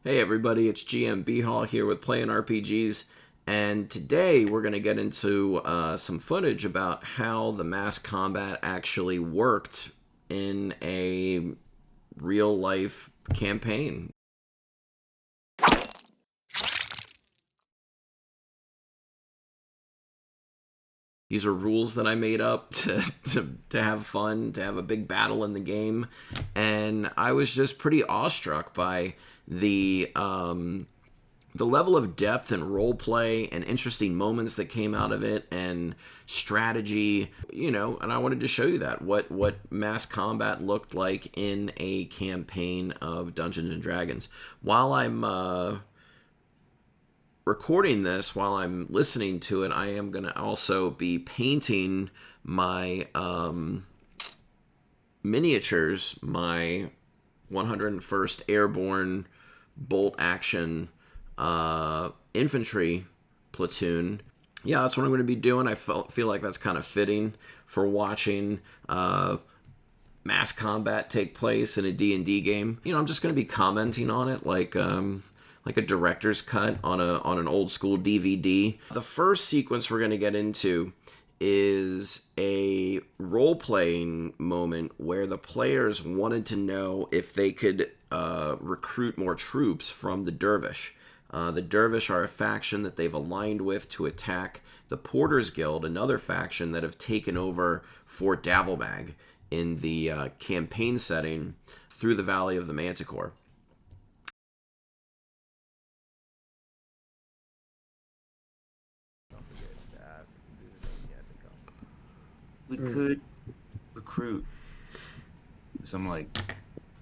Hey everybody, it's GM Hall here with Playing RPGs, and today we're going to get into some footage about how the mass combat actually worked in a real-life campaign. These are rules that I made up to have fun, to have a big battle in the game, and I was just pretty awestruck by the level of depth and role play and interesting moments that came out of it and strategy, and I wanted to show you that what mass combat looked like in a campaign of Dungeons and Dragons. While I'm recording this, while I'm listening to it, I am going to also be painting my miniatures, my 101st Airborne bolt action infantry platoon. Yeah, that's what I'm going to be doing. I feel like that's kind of fitting for watching mass combat take place in a D&D game. I'm just going to be commenting on it like a director's cut on an old school DVD. The first sequence we're going to get into is a role-playing moment where the players wanted to know if they could recruit more troops from the Dervish. The Dervish are a faction that they've aligned with to attack the Porters Guild, another faction that have taken over Fort Davelmag in the campaign setting through the Valley of the Manticore. We could recruit some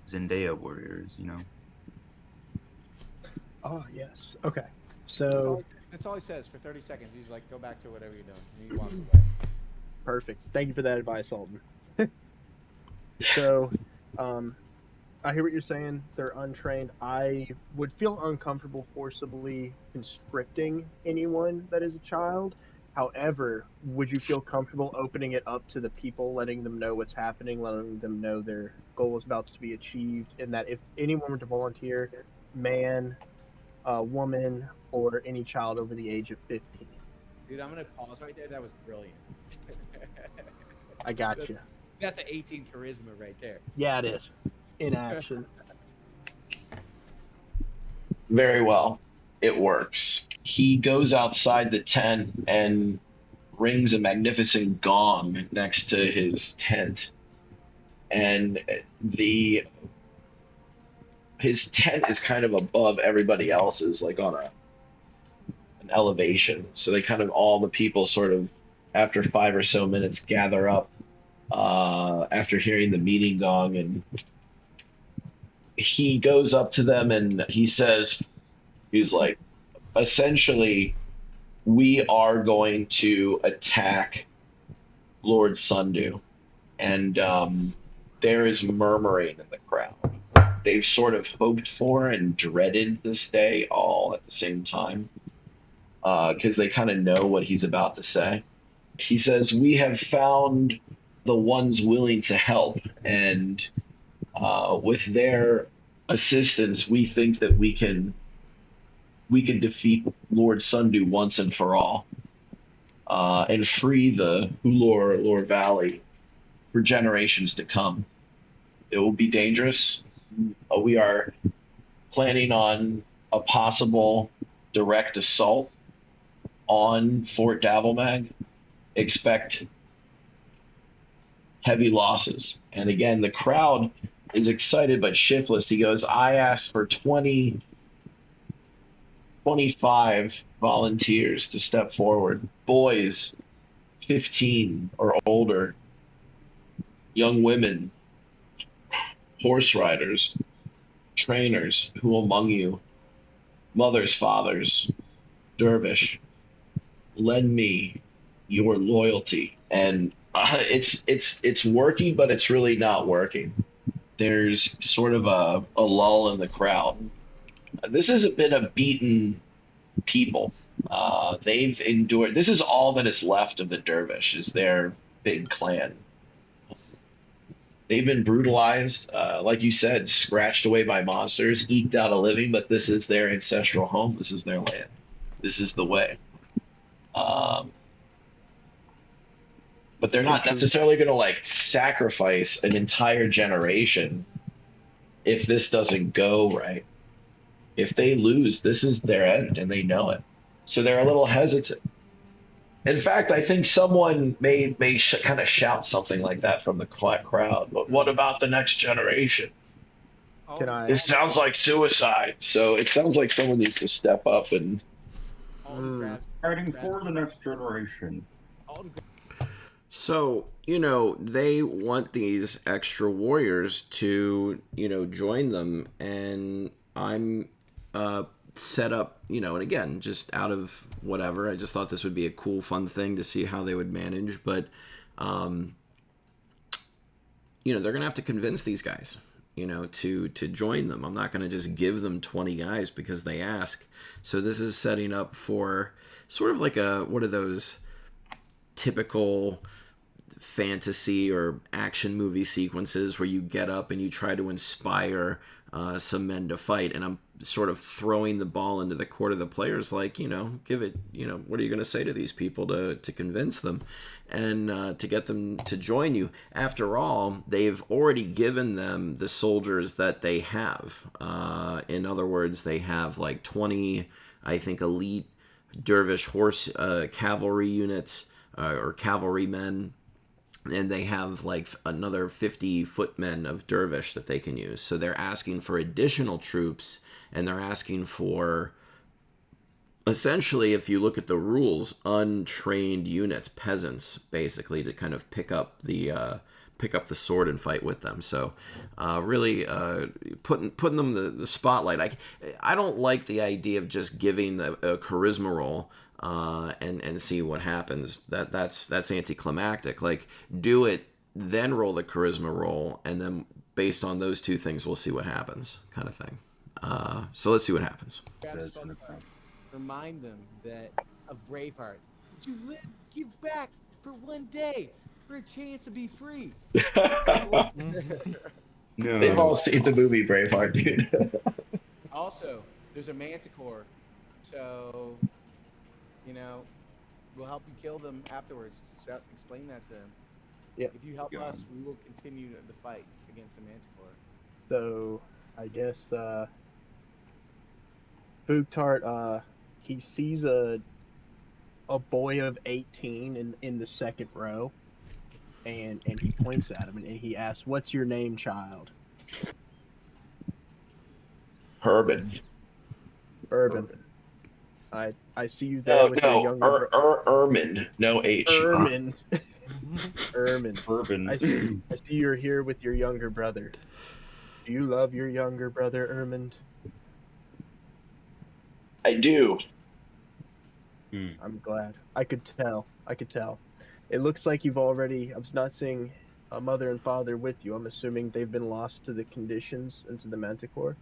Zendaya warriors, Oh, yes. Okay. So That's all he says for 30 seconds. He's like, go back to whatever you're doing. And he walks away. perfect. Thank you for that advice, Alton. So, I hear what you're saying. They're untrained. I would feel uncomfortable forcibly constricting anyone that is a child. However, would you feel comfortable opening it up to the people, letting them know what's happening, letting them know their goal is about to be achieved, and that if anyone were to volunteer, man, woman, or any child over the age of 15? Dude, I'm going to pause right there. That was brilliant. I got you. That's an 18 charisma right there. Yeah, it is. In action. Very well. It works. He goes outside the tent and rings a magnificent gong next to his tent. And his tent is kind of above everybody else's, like on an elevation. So they kind of, all the people sort of, after 5 or so minutes, gather up after hearing the meeting gong, and he goes up to them and he's like, essentially, we are going to attack Lord Sundu, and there is murmuring in the crowd. They've sort of hoped for and dreaded this day all at the same time, because they kind of know what he's about to say. He says, we have found the ones willing to help, and with their assistance, we think that we can defeat Lord Sundu once and for all, and free the Ulor Valley for generations to come. It will be dangerous. We are planning on a possible direct assault on Fort Davelmag. Expect heavy losses. And again, the crowd is excited but shiftless. He goes, I asked for 25 volunteers to step forward. Boys 15 or older, young women, horse riders, trainers, who among you, mothers, fathers, Dervish, lend me your loyalty. And it's working, but it's really not working. There's sort of a lull in the crowd. This has been a beaten people. They've endured. This is all that is left of the Dervish, is their big clan. They've been brutalized, like you said, scratched away by monsters, eked out a living, but this is their ancestral home. This is their land. This is the way. Um, but they're not necessarily going to like sacrifice an entire generation if this doesn't go right. If they lose, this is their end and they know it. So they're a little hesitant. In fact, I think someone may kind of shout something like that from the crowd. But what about the next generation? All Can the- I- It sounds like suicide. So it sounds like someone needs to step up and all the grabs. Fighting for the next generation. All the So, you know, they want these extra warriors to, you know, join them. And I'm set up, you know, and again, just out of whatever, I just thought this would be a cool, fun thing to see how they would manage. But, you know, they're going to have to convince these guys, you know, to join them. I'm not going to just give them 20 guys because they ask. So this is setting up for sort of like a, what are those typical fantasy or action movie sequences where you get up and you try to inspire some men to fight, and I'm sort of throwing the ball into the court of the players, like, you know, give it, you know, what are you going to say to these people to convince them and to get them to join you? After all, they've already given them the soldiers that they have. In other words, they have like 20, I think, elite Dervish horse cavalry units or cavalrymen, and they have like another 50 footmen of Dervish that they can use. So they're asking for additional troops, and they're asking for, essentially, if you look at the rules, untrained units, peasants, basically, to kind of pick up the sword and fight with them. So really putting them the spotlight. I don't like the idea of just giving a charisma roll and see what happens. That's anticlimactic. Like, do it, then roll the charisma roll, and then based on those two things, we'll see what happens, kind of thing. So let's see what happens. grabs fall apart. Remind them that of Braveheart. You live, give back for one day, for a chance to be free. No. they've all seen the movie Braveheart, dude. Also, there's a Manticore, so, you know, we'll help you kill them afterwards. So explain that to them. Yeah. If you help Yeah. us, we will continue the fight against the Manticore. So, I guess Bugtart, he sees a boy of 18 in the second row, and he points at him and he asks, "What's your name, child?" Urban. Urban. I see you there with your younger Ermin. No H. Ermin. Ermin. Urban. I see you're here with your younger brother. Do you love your younger brother, Ermin? I do. I'm glad. I could tell. It looks like you've already. I'm not seeing a mother and father with you. I'm assuming they've been lost to the conditions and to the Manticore.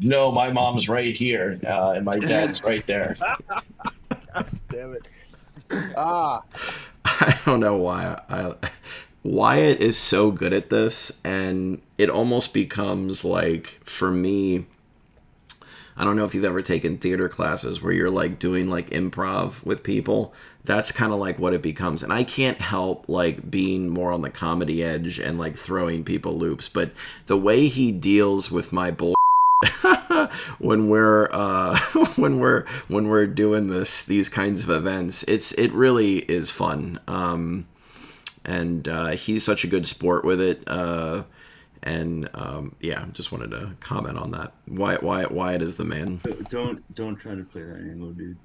No, my mom's right here, and my dad's right there. Damn it. Ah. I don't know why. Wyatt is so good at this, and it almost becomes like, for me, I don't know if you've ever taken theater classes where you're like doing like improv with people. That's kind of like what it becomes. And I can't help like being more on the comedy edge and like throwing people loops. But the way he deals with my bull when we're when we're doing these kinds of events, it really is fun. And he's such a good sport with it. Yeah, just wanted to comment on that. Wyatt is the man. Don't try to play that angle, dude.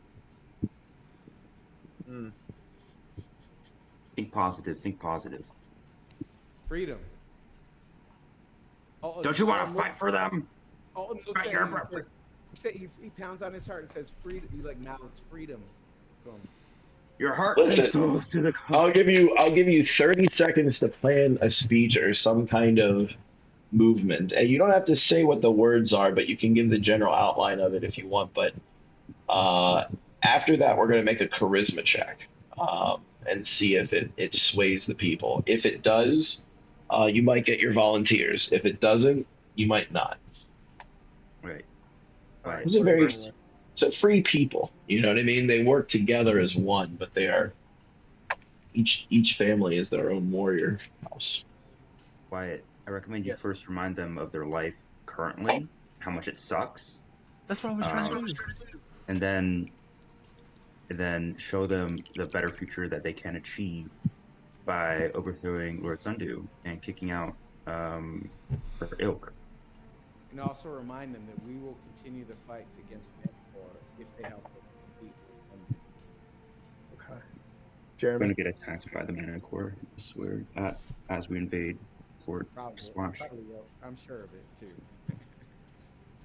Think positive. Freedom. Oh, Don't you want to fight for them? Oh, and looks at him and says, he pounds on his heart and says, "Freedom." He like mouths, "Freedom." Boom. Your heart Listen, and soul to the I'll give you 30 seconds to plan a speech or some kind of movement. And you don't have to say what the words are, but you can give the general outline of it if you want. But after that, we're going to make a charisma check. and see if it sways the people. If it does, you might get your volunteers. If it doesn't, you might not. Right. All right, Right. It's a put it very my way. so free people. You know what I mean? They work together as one, but they are each family is their own warrior house. Wyatt, I recommend you Yes, first remind them of their life currently, how much it sucks, that's what I was trying to do. and then show them the better future that they can achieve by overthrowing Lord Sundu and kicking out her ilk. And also remind them that we will continue the fight against Manticore if they help us defeat Sunday. Okay, We're Jeremy. gonna get attacked by the Manticore, I swear, as we invade Fort Splash. Probably will. I'm sure of it too.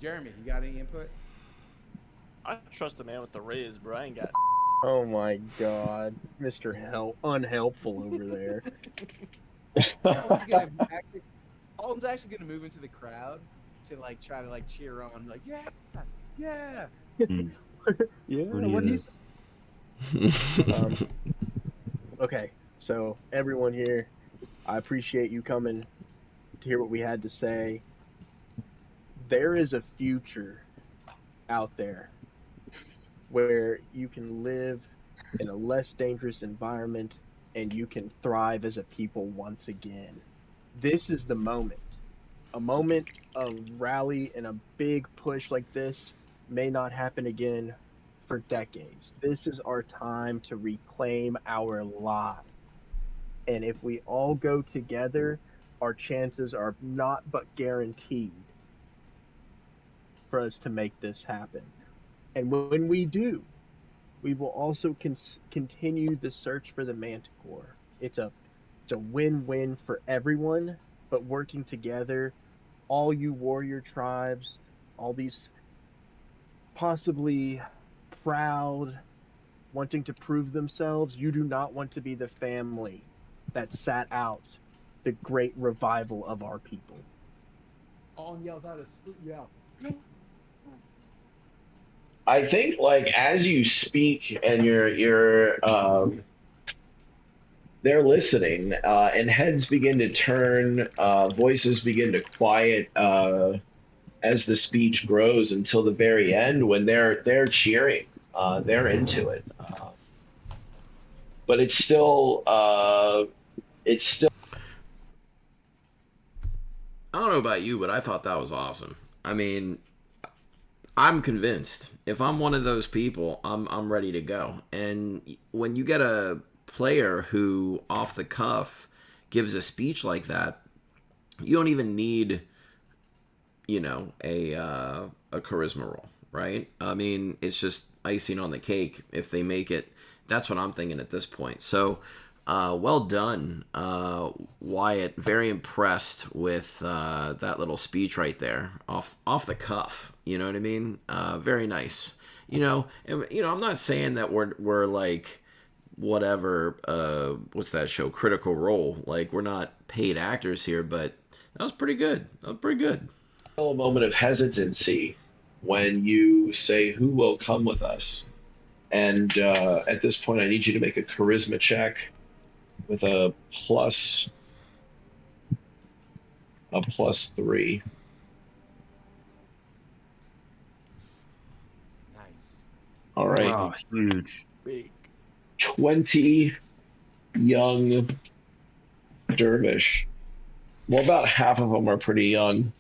Jeremy, you got any input? I trust the man with the Riz, bro. I ain't got. Oh my God, Mr. Unhelpful over there. Alden's actually gonna move into the crowd to like try to like cheer on, like yeah, yeah. Hmm. Yeah, What do what you- he's okay. So everyone here, I appreciate you coming to hear what we had to say. There is a future out there where you can live in a less dangerous environment and you can thrive as a people once again. This is the moment. A moment of rally and a big push like this may not happen again for decades. This is our time to reclaim our lives. And if we all go together, our chances are not but guaranteed for us to make this happen. And when we do, we will also continue the search for the Manticore. It's a win-win for everyone, but working together, all you warrior tribes, all these possibly proud, wanting to prove themselves, you do not want to be the family that sat out the great revival of our people. Alden yells out a spook yell. I think like as you speak and you're they're listening, and heads begin to turn, voices begin to quiet as the speech grows until the very end when they're cheering, they're into it. But it's still I don't know about you, but I thought that was awesome. I mean, I'm convinced. If I'm one of those people, I'm ready to go. And when you get a player who off the cuff gives a speech like that, you don't even need, a charisma roll, right? I mean, it's just icing on the cake if they make it. That's what I'm thinking at this point. So, well done, Wyatt. Very impressed with that little speech right there, off the cuff. You know what I mean? Very nice. I'm not saying that we're like whatever. What's that show? Critical Role. Like we're not paid actors here, but that was pretty good. That was pretty good. a moment of hesitancy when you say, "Who will come with us?" And at this point, I need you to make a charisma check with a +3. Nice. All right, Oh, huge. Big. 20 young dervish. Well, about half of them are pretty young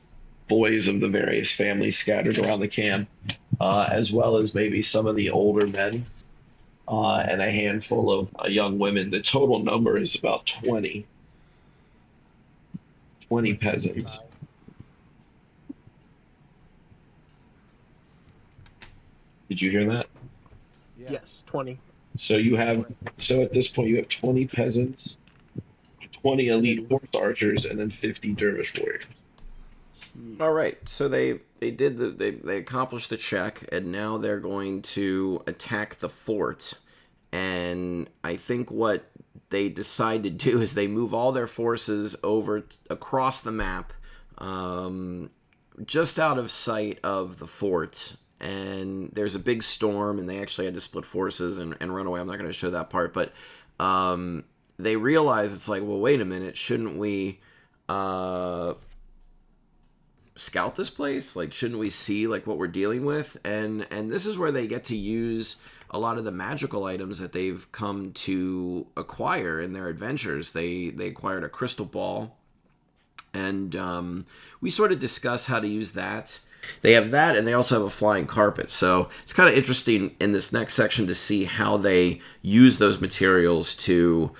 boys of the various families scattered around the camp, as well as maybe some of the older men, and a handful of young women. The total number is about 20 peasants. Did you hear that? Yeah. Yes, 20. So at this point you have 20 peasants, 20 elite horse archers, and then 50 dervish warriors. All right, so they accomplished the check, and now they're going to attack the fort. And I think what they decide to do is they move all their forces over across the map, just out of sight of the fort. And there's a big storm, and they actually had to split forces and run away. I'm not going to show that part, but they realize it's like, well, wait a minute, shouldn't we scout this place? Like, shouldn't we see like what we're dealing with? And this is where they get to use a lot of the magical items that they've come to acquire in their adventures. They acquired a crystal ball, and we sort of discuss how to use that. They have that, and they also have a flying carpet. So it's kind of interesting in this next section to see how they use those materials to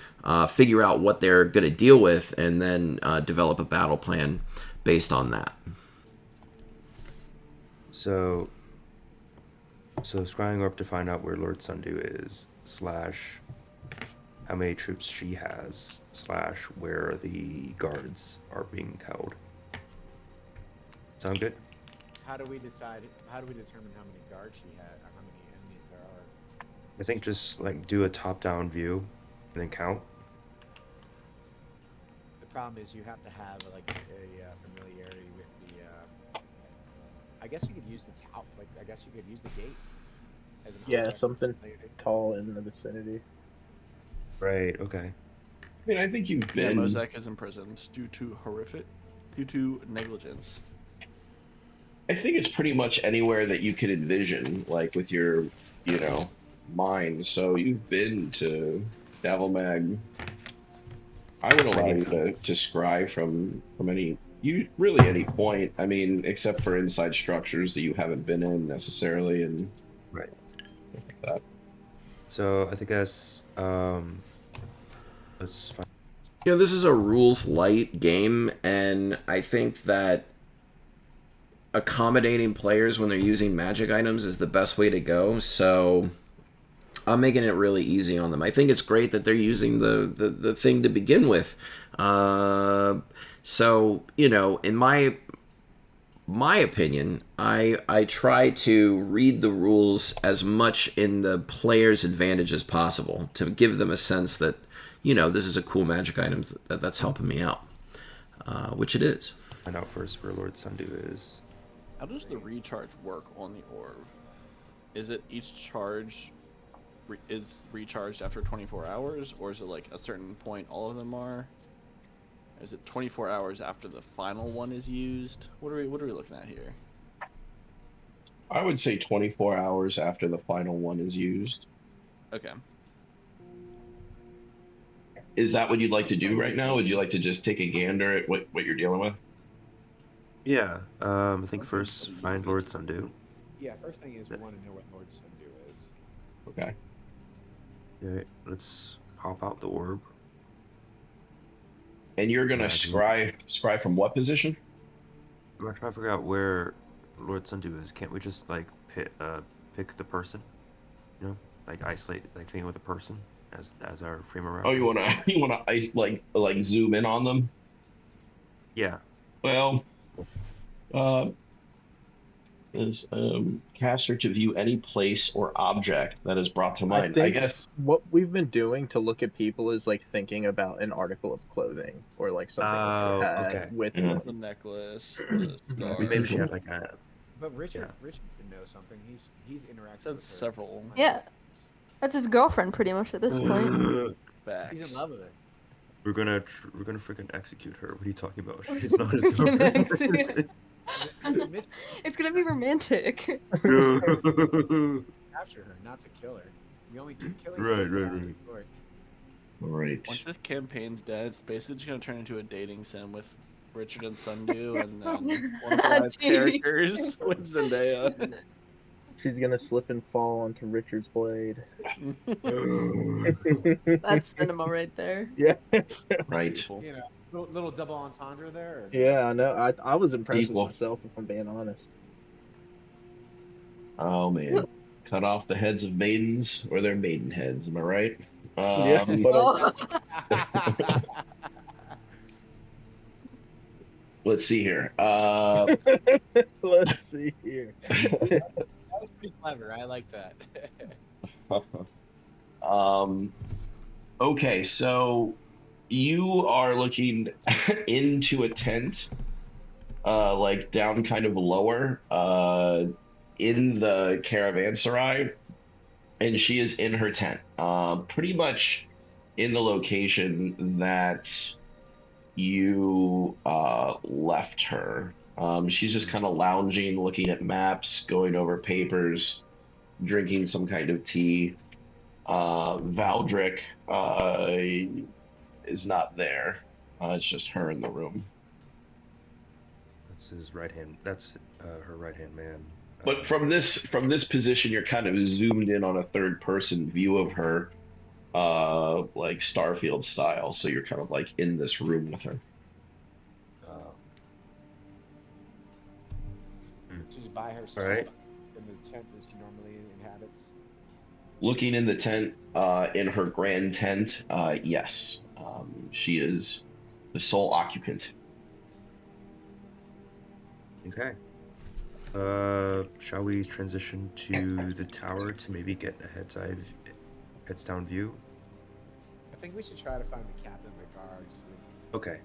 figure out what they're going to deal with, and then develop a battle plan based on that. So scrying up to find out where Lord Sundew is, / how many troops she has, / where the guards are being held. Sound good? How do we determine how many guards she had, or how many enemies there are? I think just like do a top-down view and then count. The problem is you have to have like a familiarity with the. I guess you could use the top. Like I guess you could use the gate. As an Yeah, object something familiarity. tall in the vicinity. Right. Okay. I mean, I think you've Yeah, been. Mosaic is imprisoned due to negligence. I think it's pretty much anywhere that you could envision, like with your, mind. So you've been to Davalmag. I would allow you to scry from any any point. I mean, except for inside structures that you haven't been in necessarily, and Right. stuff like that. So I think that's let's find. This is a rules light game, and I think that accommodating players when they're using magic items is the best way to go. So I'm making it really easy on them. I think it's great that they're using the thing to begin with. So in my opinion, I try to read the rules as much in the player's advantage as possible to give them a sense that this is a cool magic item that's helping me out, which it is. Find out first where Lord Sundew is. How does the recharge work on the orb? Is it each charge is recharged after 24 hours, or is it like a certain point all of them are? Is it 24 hours after the final one is used? What are we looking at here? I would say 24 hours after the final one is used. Okay. Is that what you'd like to do right now? Would you like to just take a gander at what you're dealing with? Yeah. I think first find Lord Sundew. Yeah, first thing is we want to know what Lord Sundew is. Okay. Yeah. Let's pop out the orb. And you're gonna Imagine. scry from what position? I'm trying to figure out where Lord Sundew is. Can't we just like pick the person? Like isolate, like thing with a person as our frame of reference. Oh, you wanna ice like zoom in on them? Yeah. Well, is caster to view any place or object that is brought to mind. I guess what we've been doing to look at people is like thinking about an article of clothing or like something that they had okay. with Yeah. them. The necklace, the scarf. Maybe she had like a. But Richard should know something. He's interacted That's with her. several. Yeah. That's his girlfriend, pretty much at this point. Facts. He's in love with her. We're gonna freaking execute her. What are you talking about? She's not his girlfriend. It's gonna be romantic. Capture her, not to kill her. You only keep killing her. Right. all right. Once this campaign's dead, it's basically just gonna turn into a dating sim with Richard and Sundew, and then one of the characters with Zendaya. She's gonna slip and fall onto Richard's blade. That's cinema right there. Yeah. Right. You know, little double entendre there. Or... Yeah, I know. I was impressed Equal. with myself, if I'm being honest. Oh man. Cut off the heads of maidens or their maiden heads, am I right? Yeah, but Oh. Let's see here. let's see here. That was pretty clever. I like that. Okay, so you are looking into a tent, like down kind of lower, in the caravanserai, and she is in her tent. Pretty much in the location that you left her. She's just kind of lounging, looking at maps, going over papers, drinking some kind of tea. Valdric is not there. It's just her in the room. That's his right hand. That's her right hand man. But from this position, you're kind of zoomed in on a third person view of her, like Starfield style. So you're kind of like in this room with her. She's by herself Alright. in the tent that she normally inhabits. Looking in the tent, in her grand tent, yes, she is the sole occupant. Okay. Shall we transition to the tower to maybe get a heads down view? I think we should try to find the captain of the guards. Okay.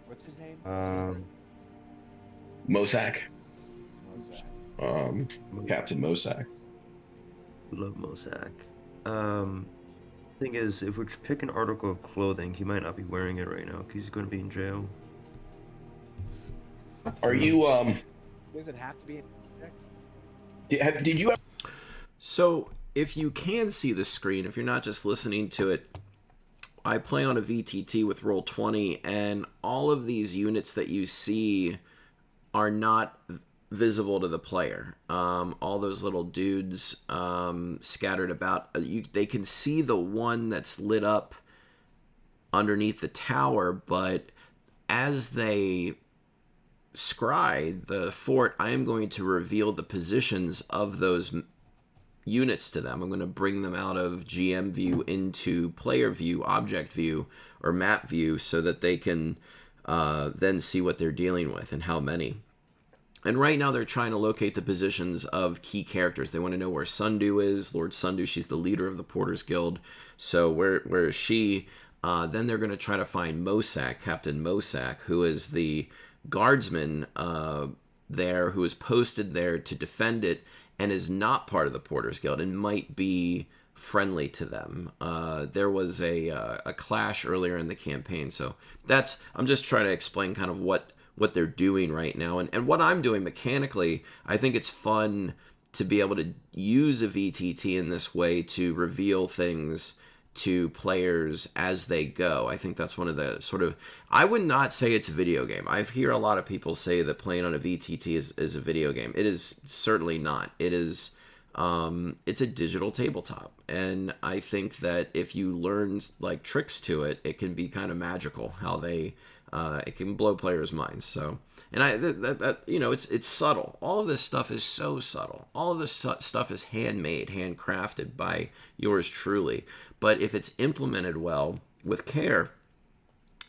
What's his name? Mosak, Mozart. Captain Mosak. Love Mosak. Thing is, if we pick an article of clothing, he might not be wearing it right now because he's going to be in jail. Are you Does it have to be? did you So if you can see the screen, if you're not just listening to it, I play on a VTT with Roll20, and all of these units that you see are not visible to the player. All those little dudes scattered about, they can see the one that's lit up underneath the tower, but as they scry the fort, I am going to reveal the positions of those units to them. I'm going to bring them out of GM view into player view, object view, or map view, so that they can then see what they're dealing with and how many. And right now they're trying to locate the positions of key characters. They want to know where Sundu is. Lord Sundu, she's the leader of the Porters Guild. So where is she? Then they're going to try to find Mosak, Captain Mosak, who is the guardsman there, who is posted there to defend it and is not part of the Porters Guild and might be friendly to them. There was a clash earlier in the campaign. So I'm just trying to explain kind of what they're doing right now. And what I'm doing mechanically, I think it's fun to be able to use a VTT in this way to reveal things to players as they go. I think that's one of the sort of, I would not say it's a video game. I hear a lot of people say that playing on a VTT is a video game. It is certainly not. It is, it's a digital tabletop. And I think that if you learn like tricks to it, it can be kind of magical how it can blow players' minds. So, and it's subtle. All of this stuff is so subtle. All of this stuff is handmade, handcrafted by yours truly. But if it's implemented well with care,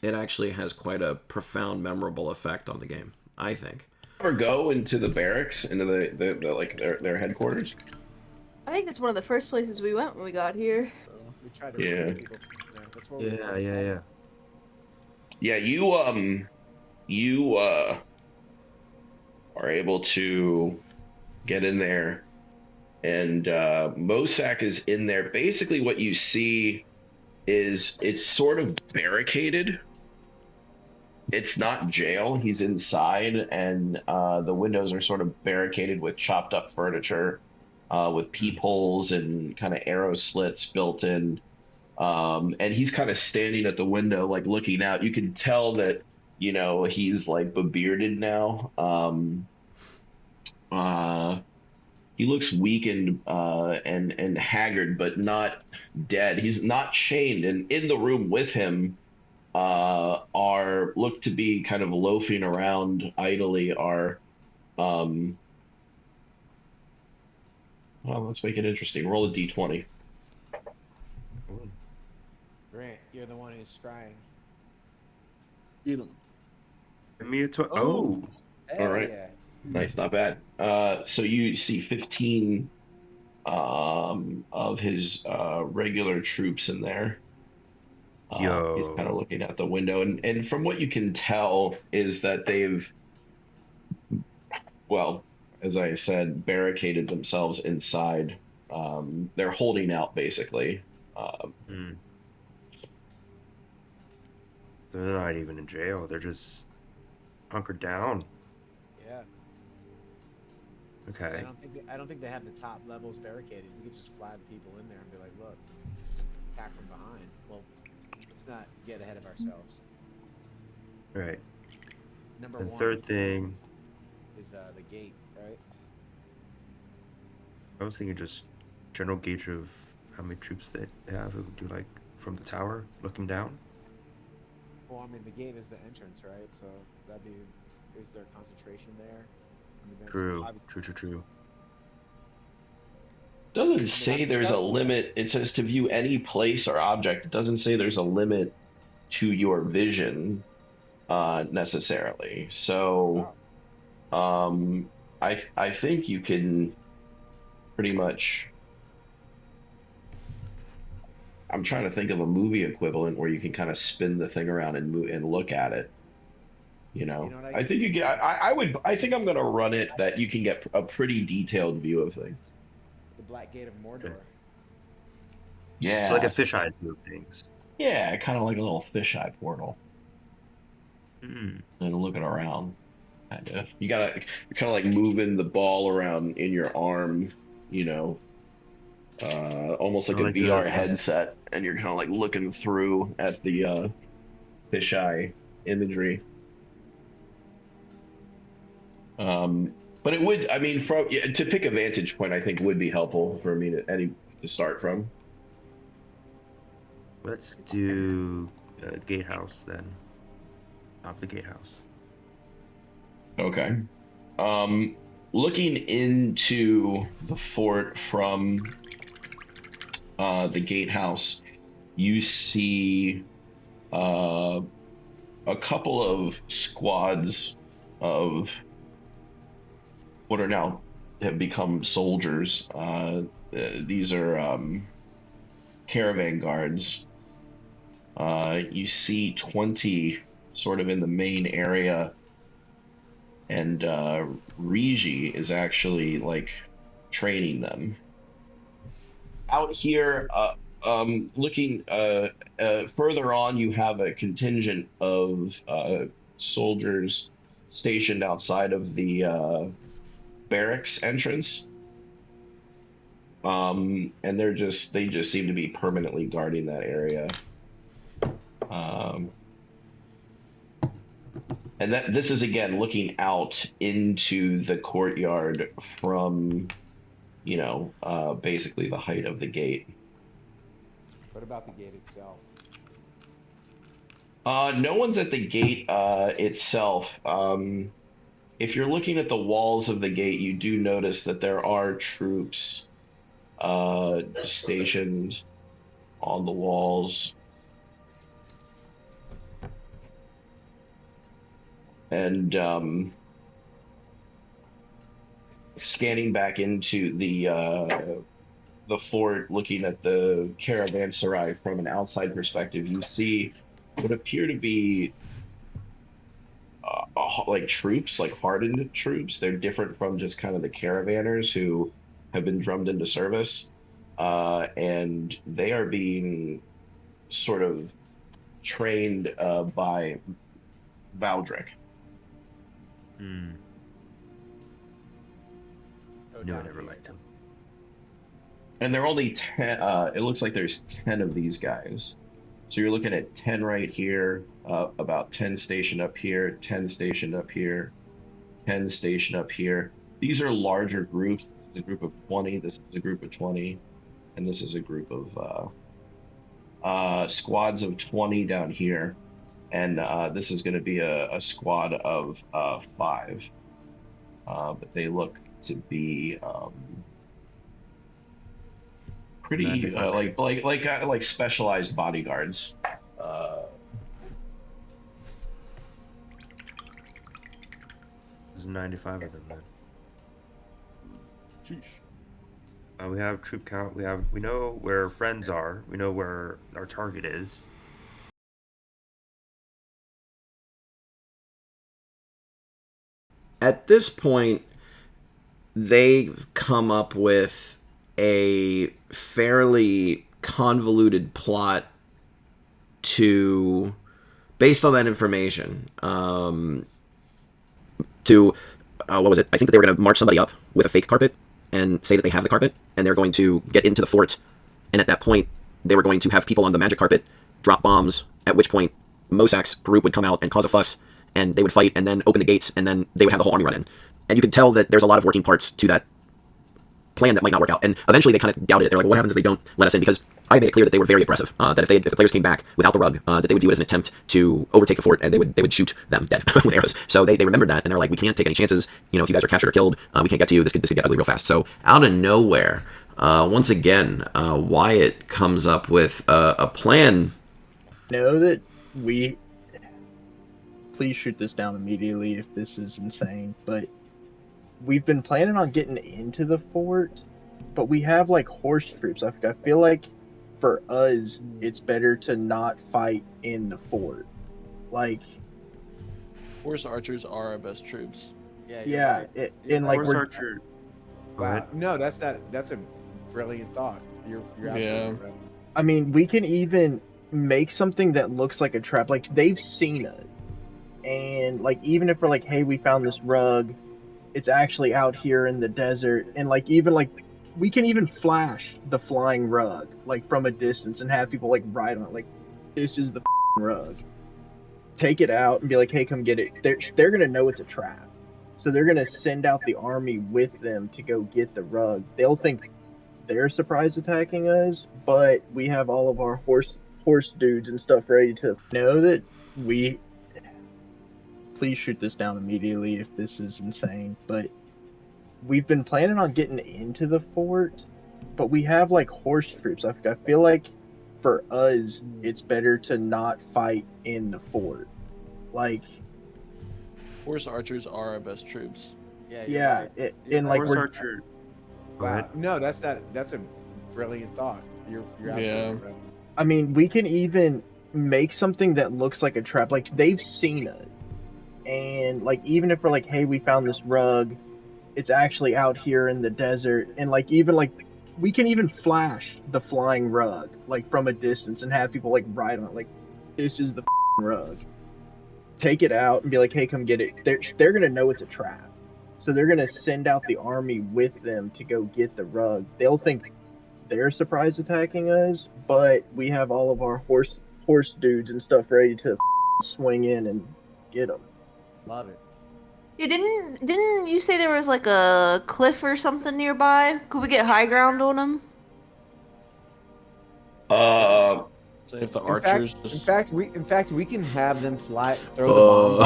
it actually has quite a profound, memorable effect on the game, I think. ever go into the barracks, into the like their headquarters? I think that's one of the first places we went when we got here. We tried to Yeah. recruit people. That's where we Yeah. Yeah, you are able to get in there, and Mosak is in there. Basically, what you see is it's sort of barricaded. It's not jail. He's inside, and the windows are sort of barricaded with chopped up furniture, with peepholes and kind of arrow slits built in. And he's kind of standing at the window, like looking out. You can tell that, he's like bearded now. He looks weakened and haggard, but not dead. He's not chained, and in the room with him look to be kind of loafing around idly are. Well, let's make it interesting. Roll a d20. Grant, you're the one who's scrying. Eat 'em. Give me a Oh. All right. Yeah. Nice, not bad. So you see 15 of his regular troops in there. Yo. He's kind of looking out the window, and from what you can tell is that they've, well, as I said, barricaded themselves inside. They're holding out, basically. They're not even in jail. They're just hunkered down. Yeah. Okay. I don't think they have the top levels barricaded. We could just fly the people in there and be like, look, attack from behind. Well, let's not get ahead of ourselves. Right. Number And one third thing, is the gate, right? I was thinking just general gauge of how many troops they have who do like from the tower looking down. Well, I mean, the gate is the entrance, right? So that'd be, is there concentration there? I mean, that's True. True. Doesn't say there's a limit. It says to view any place or object. It doesn't say there's a limit to your vision necessarily. So I think you can pretty much. I'm trying to think of a movie equivalent where you can kind of spin the thing around and move and look at it. I think you get. I would. I think I'm going to run it that you can get a pretty detailed view of things. The Black Gate of Mordor. Okay. Yeah. It's like a fisheye view of things. Yeah, kind of like a little fisheye portal. Mm. And looking around. Kind of. You're kind of like moving the ball around in your arm, almost like a VR headset, and you're kind of like looking through at the fisheye imagery. But it would, I mean, to pick a vantage point, I think would be helpful for me to start from. Let's do gatehouse then. Top the gatehouse. Okay. Looking into the fort from the gatehouse, you see a couple of squads of what are now have become soldiers. These are caravan guards. You see 20 sort of in the main area, and Rigi is actually like training them. Out here, looking further on, you have a contingent of soldiers stationed outside of the barracks entrance. And they just seem to be permanently guarding that area. And this is again looking out into the courtyard from, basically the height of the gate. What about the gate itself? No one's at the gate itself. If you're looking at the walls of the gate, you do notice that there are troops stationed on the walls. And scanning back into the fort, looking at the caravanserai from an outside perspective, you see what appear to be like troops, like hardened troops. They're different from just kind of the caravanners who have been drummed into service, and they are being sort of trained by Valdric. Hmm. No one ever liked him. And there are only 10. It looks like there's 10 of these guys. So you're looking at 10 right here, about 10 stationed up here, 10 stationed up here, 10 stationed up here. These are larger groups. This is a group of 20. This is a group of 20. And this is a group of squads of 20 down here. And this is going to be a squad of 5. But they look to be pretty like specialized bodyguards. There's 95 of them then. Sheesh. We have troop count. We know where friends are. We know where our target is. At this point, they've come up with a fairly convoluted plot to based on that information, to what was it? I think that they were going to march somebody up with a fake carpet and say that they have the carpet, and they're going to get into the fort, and at that point, they were going to have people on the magic carpet drop bombs, at which point Mosak's group would come out and cause a fuss, and they would fight, and then open the gates, and then they would have the whole army run in. And you could tell that there's a lot of working parts to that plan that might not work out. And eventually they kind of doubted it. They're like, well, what happens if they don't let us in? Because I made it clear that they were very aggressive. That if the players came back without the rug, that they would view it as an attempt to overtake the fort, and they would shoot them dead with arrows. So they remembered that, and they're like, we can't take any chances. You know, if you guys are captured or killed, we can't get to you. This could get ugly real fast. So out of nowhere, once again, Wyatt comes up with a plan. Know that we. Please shoot this down immediately if this is insane, but we've been planning on getting into the fort, but we have like horse troops. I feel like for us, it's better to not fight in the fort. Like, Horse archers are our best troops. yeah, right. and like Horse we're archer. Go Wow. ahead. No, that's a brilliant thought. You're absolutely right. I mean, we can even make something that looks like a trap. Like, they've seen us. And, like, even if we're like, hey, we found this rug, it's actually out here in the desert. And, like, even, like, we can even flash the flying rug, like, from a distance and have people, like, ride on it. Like, this is the rug. Take it out and be like, hey, come get it. They're going to know it's a trap. So they're going to send out the army with them to go get the rug. They'll think they're surprise attacking us, but we have all of our horse dudes and stuff ready to know that we. Please shoot this down immediately if this is insane, but we've been planning on getting into the fort, but we have like horse troops. I feel like for us, it's better to not fight in the fort. Like, Horse archers are our best troops. yeah, Right. and like Horse we're archer. Go Wow. ahead. No, that's a brilliant thought. You're absolutely right. I mean, we can even make something that looks like a trap. Like, they've seen us. And, like, even if we're like, hey, we found this rug, it's actually out here in the desert. And, like, even, like, we can even flash the flying rug, like, from a distance and have people, like, ride on it. Like, this is the rug. Take it out and be like, hey, come get it. They're going to know it's a trap. So they're going to send out the army with them to go get the rug. They'll think they're surprise attacking us, but we have all of our horse dudes and stuff ready to swing in and get them. Love it. Yeah, didn't you say there was like a cliff or something nearby? Could we get high ground on them? So if the archers In fact, we can have them throw the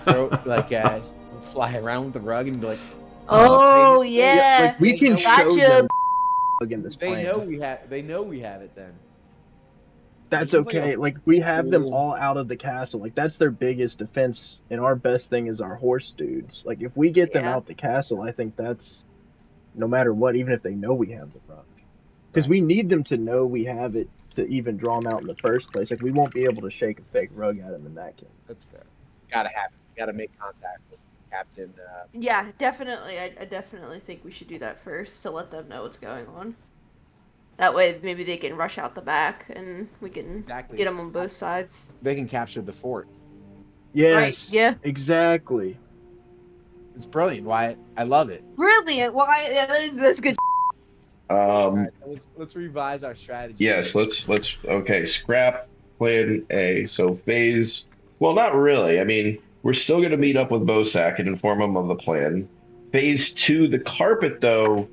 bombs off, fly around with the rug and be like, Oh they- yeah. Like, we They can know- show Gotcha. them in this they plan. know we have it then. That's Isn't like okay. a Like, we have them cool- all out of the castle. Like, that's their biggest defense, and our best thing is our horse dudes. Like, if we get them Yeah. out the castle, I think that's no matter what, even if they know we have the rug. Because we need them to know we have it to even draw them out in the first place. Like, we won't be able to shake a fake rug at them in that case. That's fair. Gotta have it. Gotta make contact with Captain. Yeah, definitely. I definitely think we should do that first to let them know what's going on. That way, maybe they can rush out the back, and we can Exactly. get them on both sides. They can capture the fort. Yes. Right, yeah. Exactly. It's brilliant, Wyatt. I love it. Brilliant. Why? Yeah, that's good. All right, so let's revise our strategy. Yes, let's okay, scrap plan A. So phase, well, not really. I mean, we're still going to meet up with Bosak and inform him of the plan. Phase 2, the carpet, though,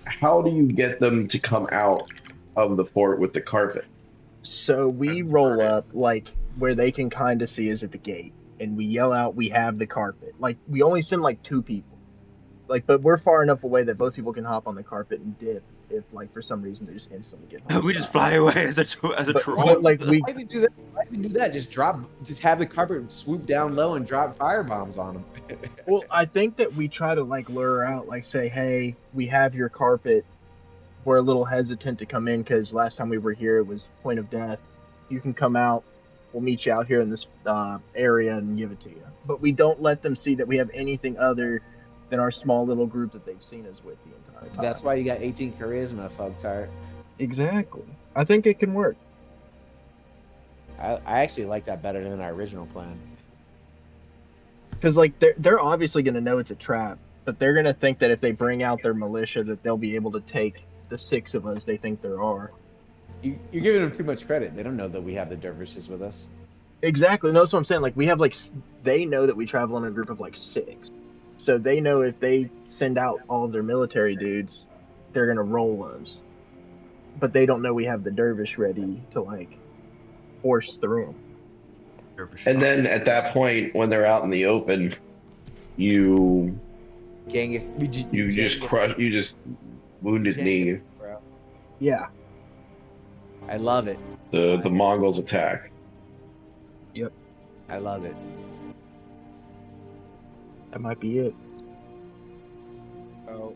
how do you get them to come out of the fort with the carpet? So we roll up, like, where they can kind of see us at the gate, and we yell out, we have the carpet. Like, we only send, like, 2 people. Like, but we're far enough away that both people can hop on the carpet and dip if, like, for some reason they just instantly get hostile. We just fly away as a troll. But, like, we... Why even do that? Why even do that? Just have the carpet swoop down low and drop firebombs on them. Well, I think that we try to, like, lure out, like, say, hey, we have your carpet. We're a little hesitant to come in because last time we were here it was point of death. You can come out. We'll meet you out here in this area and give it to you. But we don't let them see that we have anything other than our small little group that they've seen us with the entire time. That's why you got 18 charisma, fucktard. Exactly. I think it can work. I actually like that better than our original plan. Because like they're obviously going to know it's a trap, but they're going to think that if they bring out their militia, that they'll be able to take the 6 of us they think there are. You're giving them too much credit. They don't know that we have the dervishes with us. Exactly. No, that's what I'm saying. Like we have like they know that we travel in a group of like 6, so they know if they send out all of their military dudes, they're going to roll us. But they don't know we have the dervish ready to like force through them. And then at that point, when they're out in the open, you Genghis, just crush, you just wounded knee bro. Yeah. I love it. the Mongols attack. Yep. I love it. That might be it. Oh,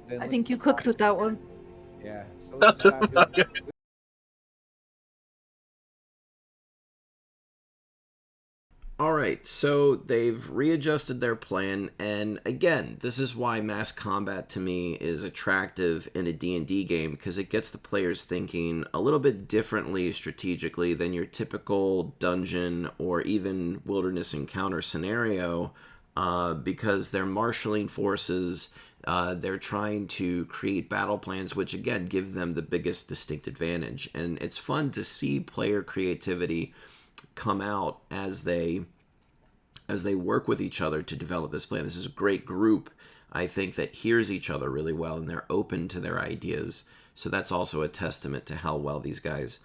then I let's think you decide- cooked with that one. Yeah. So let's decide All right, so they've readjusted their plan, and again, this is why mass combat to me is attractive in a D&D game, because it gets the players thinking a little bit differently strategically than your typical dungeon or even wilderness encounter scenario, because they're marshaling forces, they're trying to create battle plans, which again give them the biggest distinct advantage, and it's fun to see player creativity come out as they work with each other to develop this plan. This is a great group, I think, that hears each other really well and they're open to their ideas. So that's also a testament to how well these guys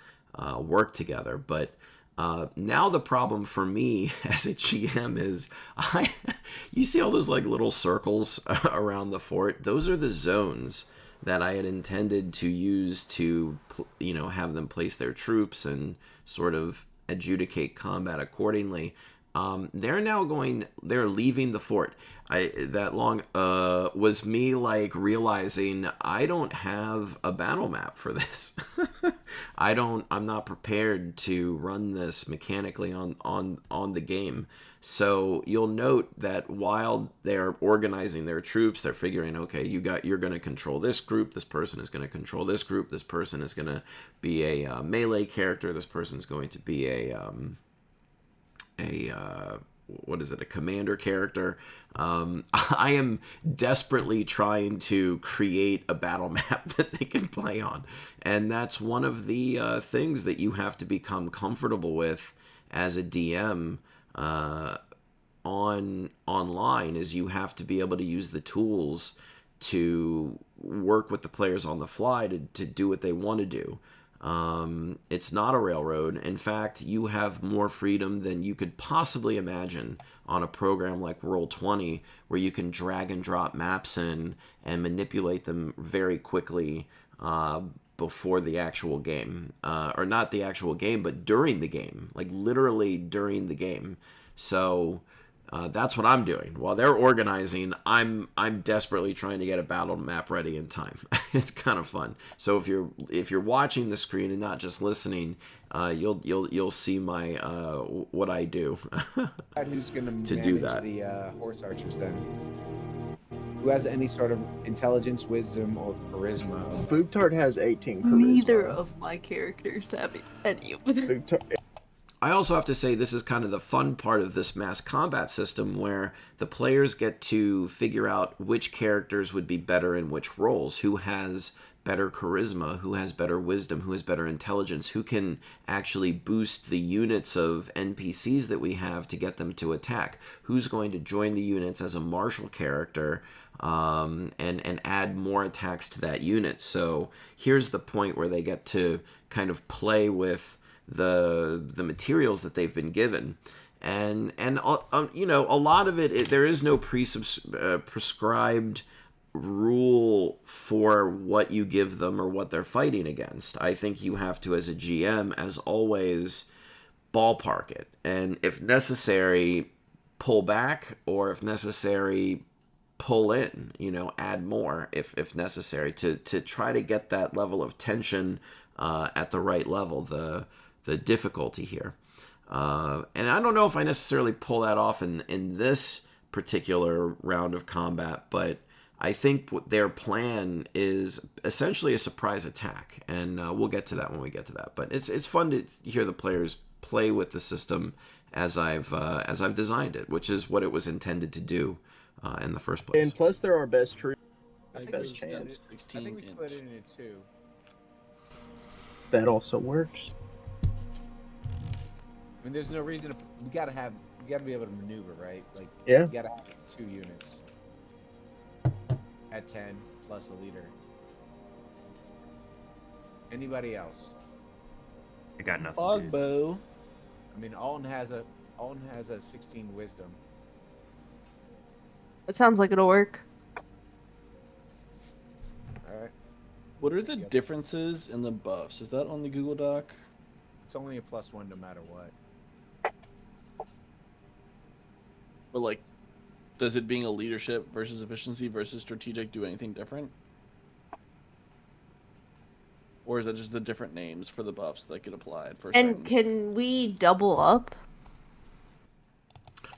work together. But now the problem for me as a GM is you see all those like little circles around the fort. Those are the zones that I had intended to use to, have them place their troops and sort of adjudicate combat accordingly. They're leaving the fort. Was me like realizing I don't have a battle map for this. I'm not prepared to run this mechanically on the game. So you'll note that while they're organizing their troops, they're figuring, okay, you're going to control this group. This person is going to control this group. This person is going to be a melee character. This person's going to be a commander character. I am desperately trying to create a battle map that they can play on, and that's one of the things that you have to become comfortable with as a DM online, is you have to be able to use the tools to work with the players on the fly to do what they want to do. It's not a railroad. In fact, you have more freedom than you could possibly imagine on a program like Roll20, where you can drag and drop maps in and manipulate them very quickly before the actual game. Or not the actual game, but during the game. Like literally during the game. So that's what I'm doing. While they're organizing, I'm desperately trying to get a battle map ready in time. It's kind of fun. So if you're watching the screen and not just listening, you'll see my what I do who's going to manage do that. the horse archers then? Who has any sort of intelligence, wisdom, or charisma? Boobtart has 18 charisma. Neither of my characters have any of them. Boobtart, I also have to say this is kind of the fun part of this mass combat system, where the players get to figure out which characters would be better in which roles, who has better charisma, who has better wisdom, who has better intelligence, who can actually boost the units of NPCs that we have to get them to attack, who's going to join the units as a martial character and add more attacks to that unit. So here's the point where they get to kind of play with the materials that they've been given, and a lot of it there is no prescribed rule for what you give them or what they're fighting against. I think you have to, as a GM, as always, ballpark it, and if necessary pull back, or if necessary pull in, add more if necessary to try to get that level of tension at the right level, the difficulty here. And I don't know if I necessarily pull that off in this particular round of combat, but I think their plan is essentially a surprise attack, and we'll get to that when we get to that. But it's fun to hear the players play with the system as I've designed it, which is what it was intended to do in the first place. And plus, they're our best troops. I think Best we split chance. it. I think we split it into 2. That also works. I mean, there's no reason to. We gotta be able to maneuver, right? Like, Yeah. you gotta have 2 units at 10 plus a leader. Anybody else? I got nothing. Dude. Fogbow. I mean, Alton has a 16 wisdom. That sounds like it'll work. All right. What are the differences in the buffs? Is that on the Google Doc? It's only a +1 no matter what. Or like, does it being a leadership versus efficiency versus strategic do anything different? Or is that just the different names for the buffs that get applied for And certain... can we double up?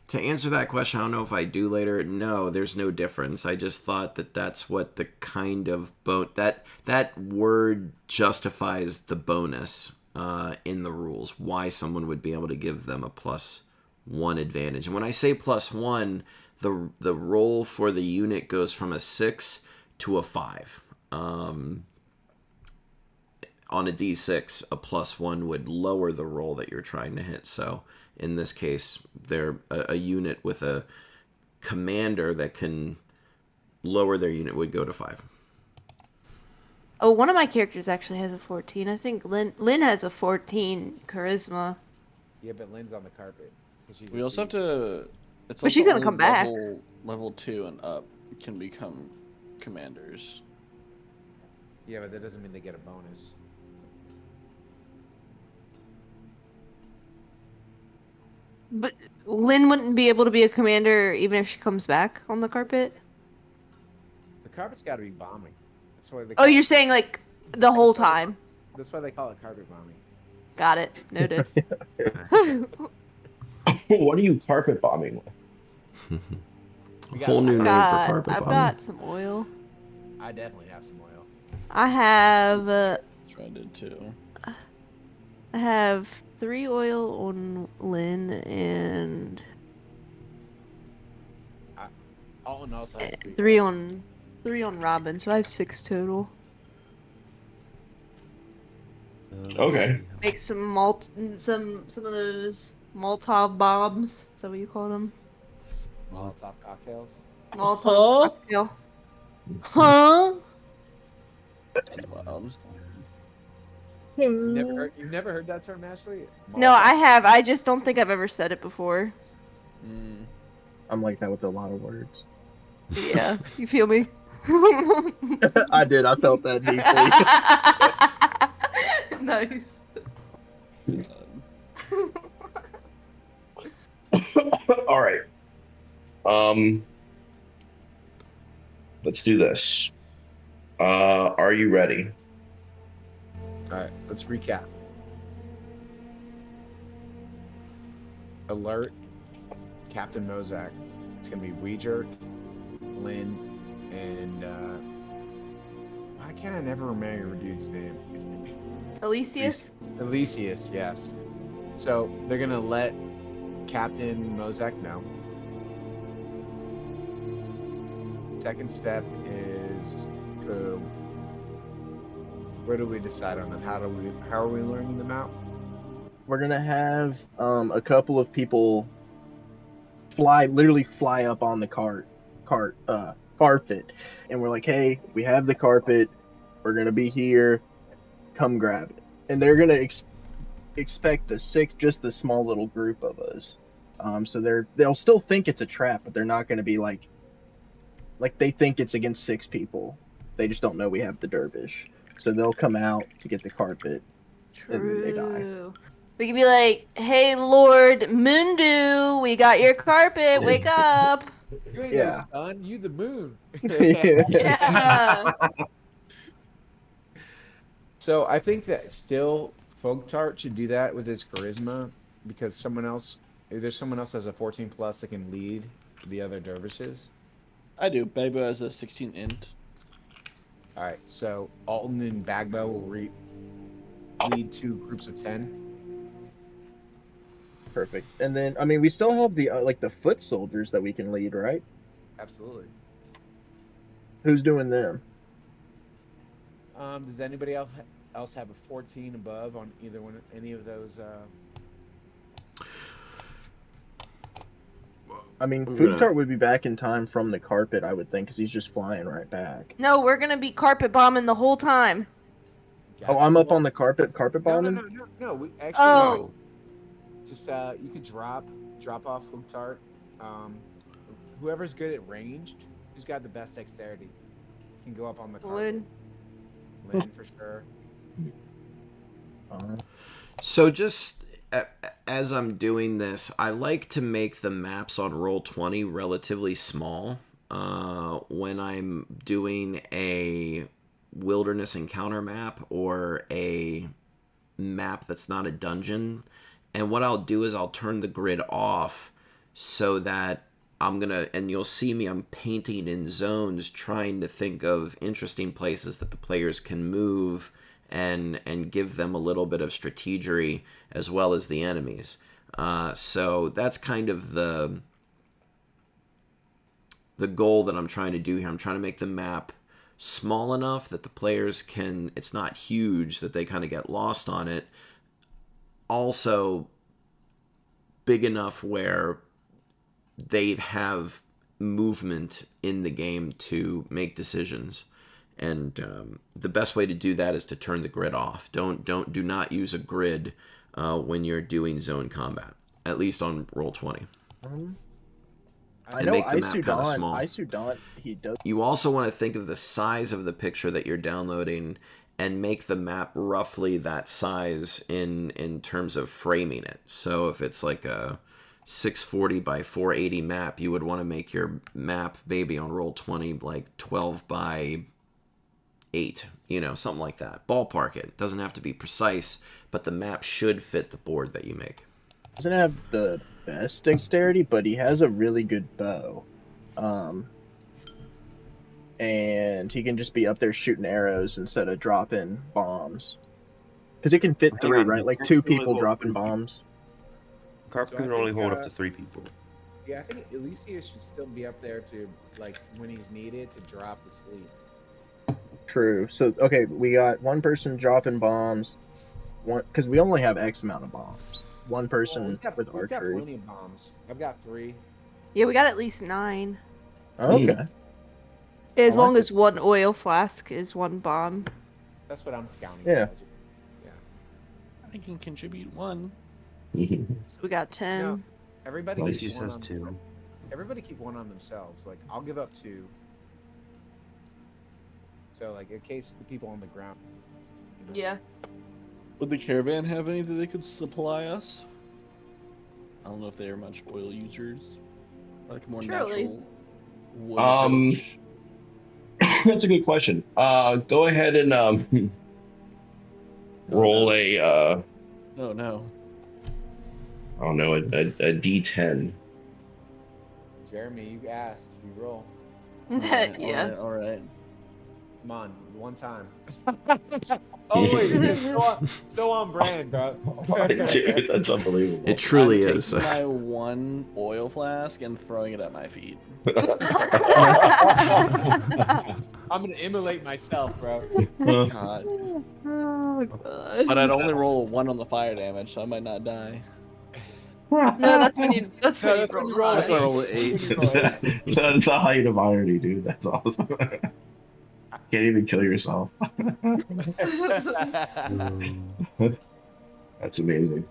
To answer that question, I don't know if I do later. No, there's no difference. I just thought that that's what the kind of that word justifies the bonus in the rules. Why someone would be able to give them a +1 advantage. And when I say +1, the roll for the unit goes from a 6 to a 5. On a d6, a +1 would lower the roll that you're trying to hit. So in this case, they're a unit with a commander that can lower their unit would go to 5. Oh, one of my characters actually has a 14. I think Lynn has a 14 charisma. Yeah, but Lynn's on the carpet. We also have to... It's But she's also gonna come only back. Level 2 and up can become commanders. Yeah, but that doesn't mean they get a bonus. But Lynn wouldn't be able to be a commander even if she comes back on the carpet? The carpet's got to be bombing. That's why they. Oh, you're saying like the whole time. That's why they call it carpet bombing. Got it. Noted. What are you carpet bombing with? A whole new name for carpet I've bombing. got some oil. I definitely have some oil. I have That's what I did too. I have 3 oil on Lynn and Alton also has 3. 3 on Robin, so I have 6 total. Okay. Make some some of those Molotov bombs. Is that what you call them? Molotov cocktails. Molotov cocktail. Huh? That's wild. You've never heard that term, Ashley? No, I have. I just don't think I've ever said it before. I'm like that with a lot of words. Yeah, you feel me? I did. I felt that deeply. Nice. All right. Let's do this. Are you ready? Alright, let's recap. Alert, Captain Mozak. It's gonna be Weejerk, Lynn, and why can't I never remember your dude's name? Elysius? Elysius, yes. So they're gonna let Captain Mozak know. Second step is to where do we decide on them? How are we learning them out? We're gonna have a couple of people literally fly up on the carpet, and we're like, hey, we have the carpet. We're gonna be here. Come grab it. And they're gonna expect just the small little group of us. So they'll still think it's a trap, but they're not gonna be like they think it's against 6 people. They just don't know we have the Dervish. So they'll come out to get the carpet, and then they die. True. We could be like, hey, Lord Mundu, we got your carpet. Wake up. You ain't Yeah. no sun, you the moon. Yeah. So I think that still Fogtart should do that with his charisma because if there's someone else has a 14 plus that can lead the other dervishes. I do. Bagbo has a 16 int. Alright, so Alton and Bagbo will lead 2 groups of 10. Perfect. And then, I mean, we still have the like the foot soldiers that we can lead, right? Absolutely. Who's doing them? Does anybody else have a 14 above on either one, any of those? I mean, I'm Food gonna- would be back in time from the carpet, I would think, because he's just flying right back. No, we're gonna be carpet bombing the whole time. Oh, I'm up on the carpet bombing? No. We actually, Oh. just you could drop off Hoogtart. Whoever's good at ranged, who's got the best dexterity, can go up on the carpet. Lynn for sure. So just as I'm doing this, I like to make the maps on Roll20 relatively small. When I'm doing a wilderness encounter map or a map that's not a dungeon, and what I'll do is I'll turn the grid off so that and you'll see me, I'm painting in zones, trying to think of interesting places that the players can move and give them a little bit of strategery as well as the enemies. So that's kind of the goal that I'm trying to do here. I'm trying to make the map small enough that the players can, it's not huge that they kind of get lost on it. Also big enough where they have movement in the game to make decisions. And the best way to do that is to turn the grid off. Do not use a grid when you're doing zone combat, at least on Roll20. I And know make the map kind of small. Isudon, he does. You also want to think of the size of the picture that you're downloading and make the map roughly that size in terms of framing it. So if it's like a 640 by 480 map, you would want to make your map maybe on Roll20 like 12 by 8, something like that. Ballpark it. Doesn't have to be precise, but the map should fit the board that you make. Doesn't have the best dexterity, but he has a really good bow. And he can just be up there shooting arrows instead of dropping bombs. Because it can fit through, right? Like 2 people dropping bombs. Carpet So I can only think, hold up to 3 people. Yeah, I think Elysius should still be up there to, like, when he's needed to drop asleep. True. So, okay, we got one person dropping bombs. Because we only have X amount of bombs. One person with We've got archery. plenty of bombs. I've got 3. Yeah, we got at least 9. Oh, okay. As I like long it. as one oil flask is 1 bomb. That's what I'm counting. Yeah. As. Yeah. I can contribute 1. So we got 10. No, everybody Elysius keep one has on 2. Everybody keep one on themselves. Like, I'll give up 2. So, like, in case the people on the ground. Yeah. Would the caravan have any that they could supply us? I don't know if they are much oil users. Like more Surely. natural wood approach. That's a good question. Go ahead and roll a Oh no. I don't know, a D10. Jeremy, you asked. You roll. Yeah. All right. Come on, one time. Oh wait, it's so on brand, bro. Dude, that's unbelievable. It truly I'm is. taking my 1 oil flask and throwing it at my feet. I'm gonna immolate myself, bro. God. Oh, gosh. But I'd only roll a 1 on the fire damage, so I might not die. No, that's when you That's when you roll That's it. when I roll an 8. That's the height of irony, dude. That's awesome. Can't even kill yourself. That's amazing.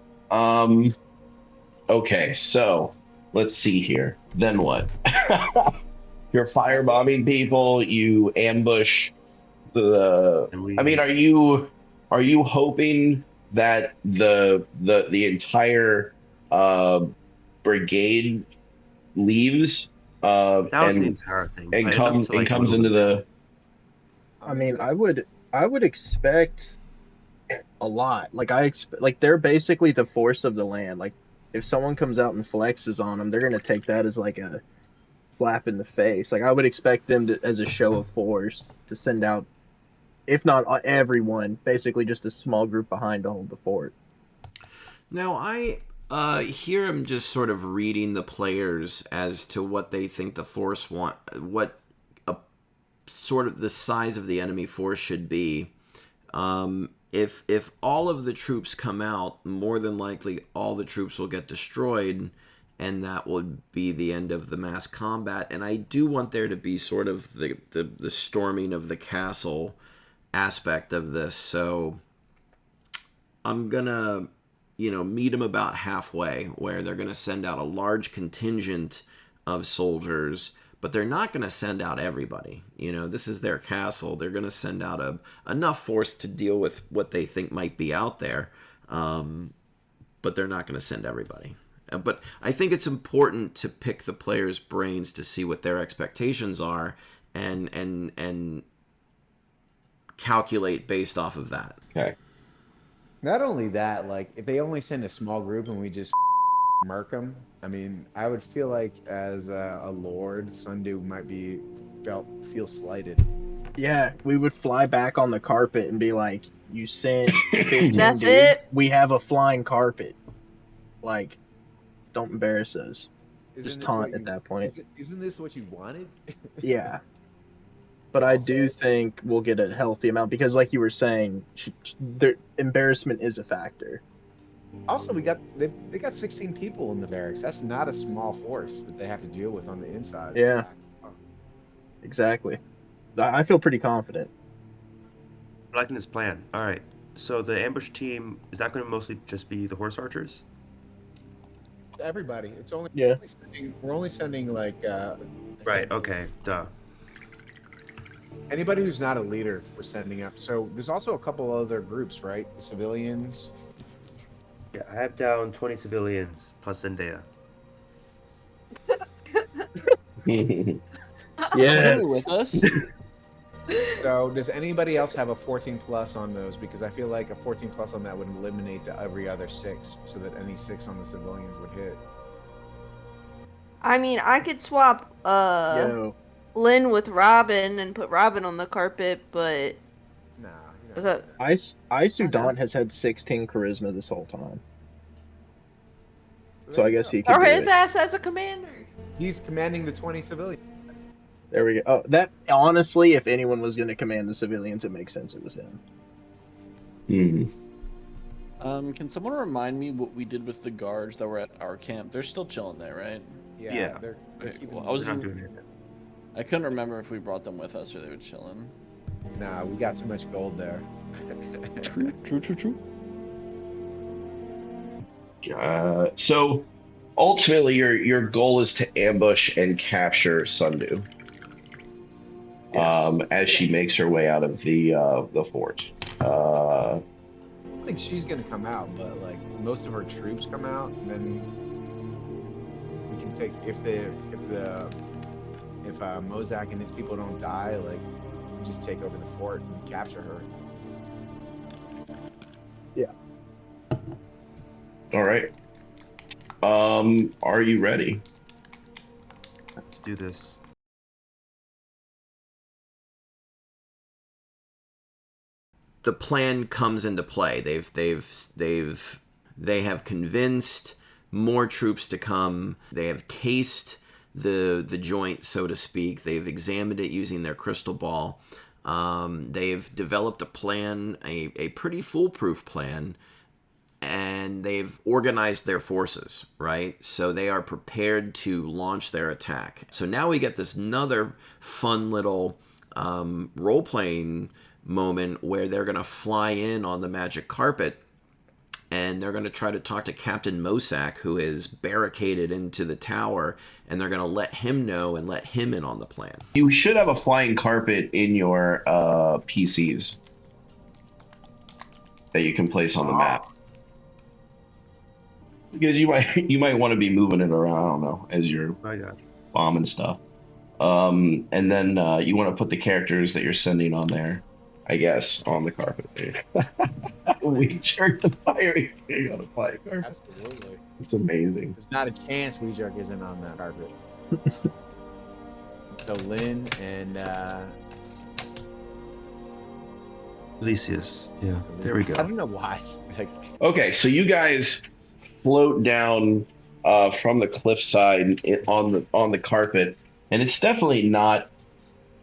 Okay, so let's see here. Then what? You're firebombing people. You ambush the. I mean, are you hoping that the entire brigade leaves That was the and entire thing. and Enough comes to, like, and comes move into it. the. I mean, I would expect a lot. Like like they're basically the force of the land. Like if someone comes out and flexes on them, they're gonna take that as like a slap in the face. Like I would expect them to, as a show of force, to send out, if not everyone, basically just a small group behind to hold the fort. Now, Here I'm just sort of reading the players as to what they think the force what a sort of the size of the enemy force should be. If all of the troops come out, more than likely all the troops will get destroyed, and that would be the end of the mass combat. And I do want there to be sort of the storming of the castle aspect of this, so I'm gonna meet them about halfway, where they're gonna send out a large contingent of soldiers, but they're not gonna send out everybody. This is their castle. They're gonna send out enough force to deal with what they think might be out there, but they're not gonna send everybody. But I think it's important to pick the players' brains to see what their expectations are, and calculate based off of that. Okay. Not only that, like if they only send a small group and we just murk them, I mean, I would feel like as a lord, Sundew might feel slighted. Yeah, we would fly back on the carpet and be like, "You sent 15 That's dudes. it? We have a flying carpet. Like, don't embarrass us." Just taunt at that point. Isn't this what you wanted? Yeah. But I do think we'll get a healthy amount because, like you were saying, embarrassment is a factor. Also, they got 16 people in the barracks. That's not a small force that they have to deal with on the inside. Yeah. Exactly. I feel pretty confident. I'm liking this plan. All right. So the ambush team, is that going to mostly just be the horse archers? Everybody. It's only Yeah. we're only sending like Right. Okay. Duh. anybody who's not a leader we're sending up. So there's also a couple other groups, right? The civilians. Yeah, I have down 20 civilians plus Zendaya. Yes. With us? So does anybody else have a 14 plus on those? Because I feel like a 14 plus on that would eliminate every other 6, so that any 6 on the civilians would hit. I mean, I could swap Yo. Lynn with Robin and put Robin on the carpet, but Nah, you know. Isudant has had 16 charisma this whole time. So I guess he could or do his it. ass as a commander. He's commanding the 20 civilians. There we go. Oh, that honestly, if anyone was going to command the civilians, it makes sense it was him. Can someone remind me what we did with the guards that were at our camp? They're still chilling there, right? Yeah. They're Okay, keeping well, We're not doing anything. I couldn't remember if we brought them with us or they were chilling. Nah, we got too much gold there. True. So ultimately, your goal is to ambush and capture Sundew as she makes her way out of the fort. I think she's gonna come out, but like most of her troops come out, and then we can take if Mozak and his people don't die, like we just take over the fort and capture her. Yeah. All right. Are you ready? Let's do this. The plan comes into play. They have convinced more troops to come. They have cased the joint, so to speak. They've examined it using their crystal ball. They've developed a plan, a pretty foolproof plan, and they've organized their forces, right? So they are prepared to launch their attack. So now we get this another fun little role-playing moment where they're going to fly in on the magic carpet, and they're going to try to talk to Captain Mosak, who is barricaded into the tower, and they're going to let him know and let him in on the plan. You should have a flying carpet in your PCs that you can place on the map. Because you might want to be moving it around, I don't know, as you're bombing stuff. And then you want to put the characters that you're sending on there, I guess, on the carpet. We jerk the fire. You got a fire carpet. Absolutely. It's amazing. There's not a chance we jerk isn't on that carpet. So Lynn and Elysius. Yeah. There we go. I don't know why. Like, Okay, so you guys float down from the cliffside on the carpet, and it's definitely not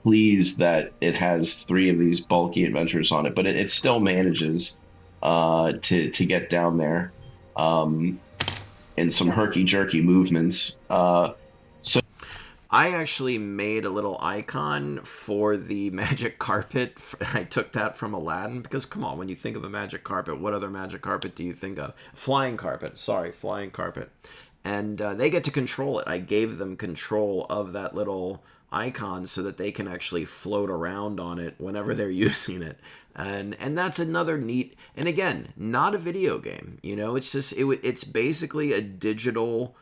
pleased that it has three of these bulky adventures on it, but it still manages to get down there in some herky jerky movements. I actually made a little icon for the magic carpet. I took that from Aladdin because, come on, when you think of a magic carpet, what other magic carpet do you think of? Flying carpet. Sorry, flying carpet. And they get to control it. I gave them control of that little icon so that they can actually float around on it whenever they're using it. And that's another neat, and again, not a video game. You know, it's just it's basically a digital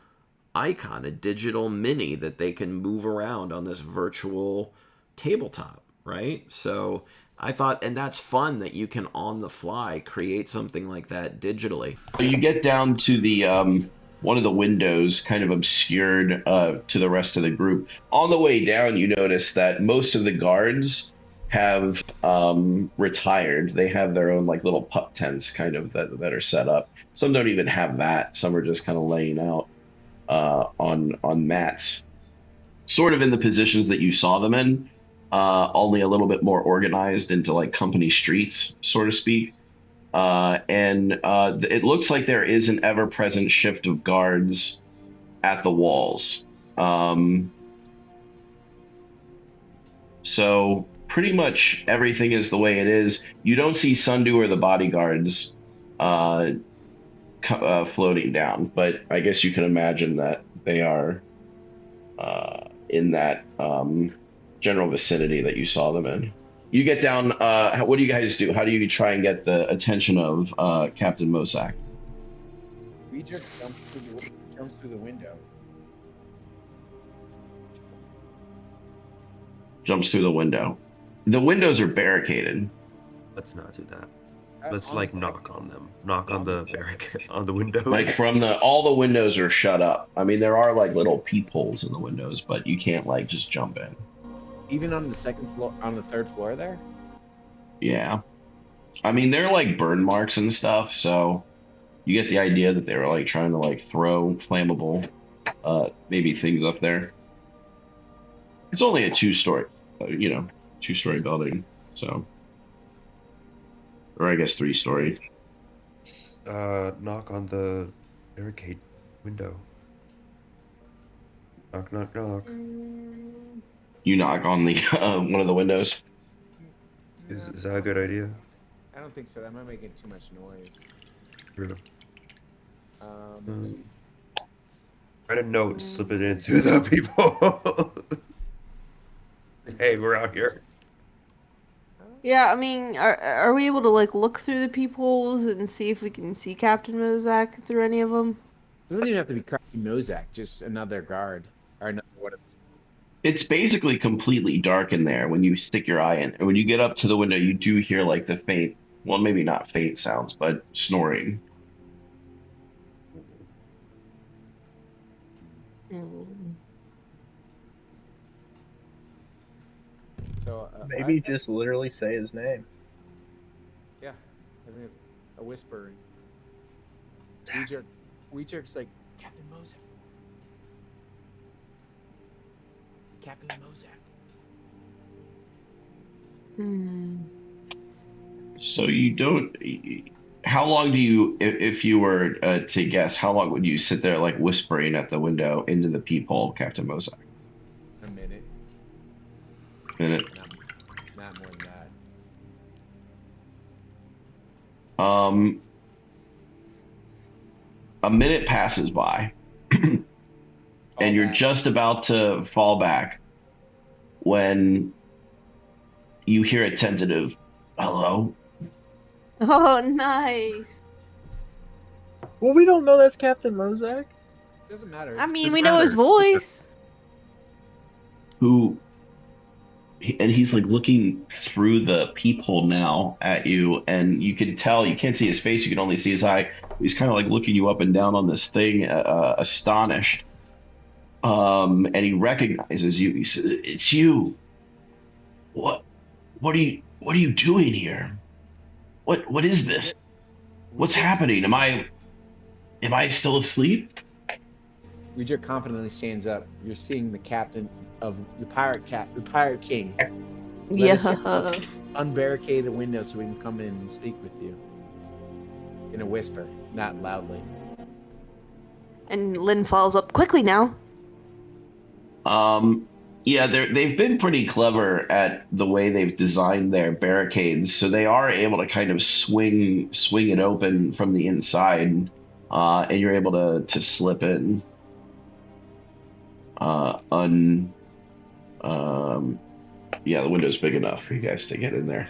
icon, a digital mini that they can move around on this virtual tabletop, right? So I thought, and that's fun that you can on the fly create something like that digitally. You get down to the one of the windows, kind of obscured to the rest of the group. On the way down, you notice that most of the guards have retired. They have their own like little pup tents, kind of that are set up. Some don't even have that. Some are just kind of laying out on mats, sort of in the positions that you saw them in, only a little bit more organized into like company streets, so to speak. And it looks like there is an ever-present shift of guards at the walls. So pretty much everything is the way it is. You don't see Sundu or the bodyguards floating down, but I guess you can imagine that they are in that general vicinity that you saw them in. You get down. What do you guys do? How do you try and get the attention of Captain Mosak? We just jumps through the window. Jumps through the window. The windows are barricaded. Let's not do that. Let's like knock on them. Knock on the barricade on the window. Like all the windows are shut up. I mean, there are like little peepholes in the windows, but you can't like just jump in. Even on the second floor, on the third floor there? Yeah. I mean, they're like burn marks and stuff, so you get the idea that they were like trying to like throw flammable maybe things up there. It's only a two-story building, so. Or I guess 3-story. Knock on the barricade window. Knock, knock, knock. You knock on the one of the windows. Is that a good idea? I don't think so. That might make it too much noise. True. Um, Write a note, slip it into the people. Hey, we're out here. Yeah, I mean, are we able to like look through the peepholes and see if we can see Captain Mozak through any of them? It doesn't even have to be Captain Mozak, just another guard or another one. It's basically completely dark in there when you stick your eye in. And when you get up to the window, you do hear like the faint, well, maybe not faint sounds, but snoring. So Maybe just literally say his name. Yeah, I think it's a whispering. We jerk's like Captain Mozak. Captain Mozak. So you don't. How long do you, if you were to guess, how long would you sit there like whispering at the window into the peephole, Captain Mozak? A minute. Minute. Not more than that. A minute passes by, and you're just about to fall back when you hear a tentative hello. Oh, nice. Well, we don't know that's Captain Mozak. Doesn't matter. I mean, we know his voice. And he's like looking through the peephole now at you, and you can tell, you can't see his face, you can only see his eye. He's kind of like looking you up and down on this thing, astonished. And he recognizes you. He says, "It's you. What are you doing here? What is this? What's happening? Am I Am I still asleep? Reacher confidently stands up. You're seeing the captain of the pirate king. Let us Yeah. unbarricade the window so we can come in and speak with you. In a whisper, not loudly. And Lynn follows up quickly now. Yeah, they've been pretty clever at the way they've designed their barricades, so they are able to kind of swing it open from the inside, and you're able to slip in. Yeah, the window's big enough for you guys to get in there.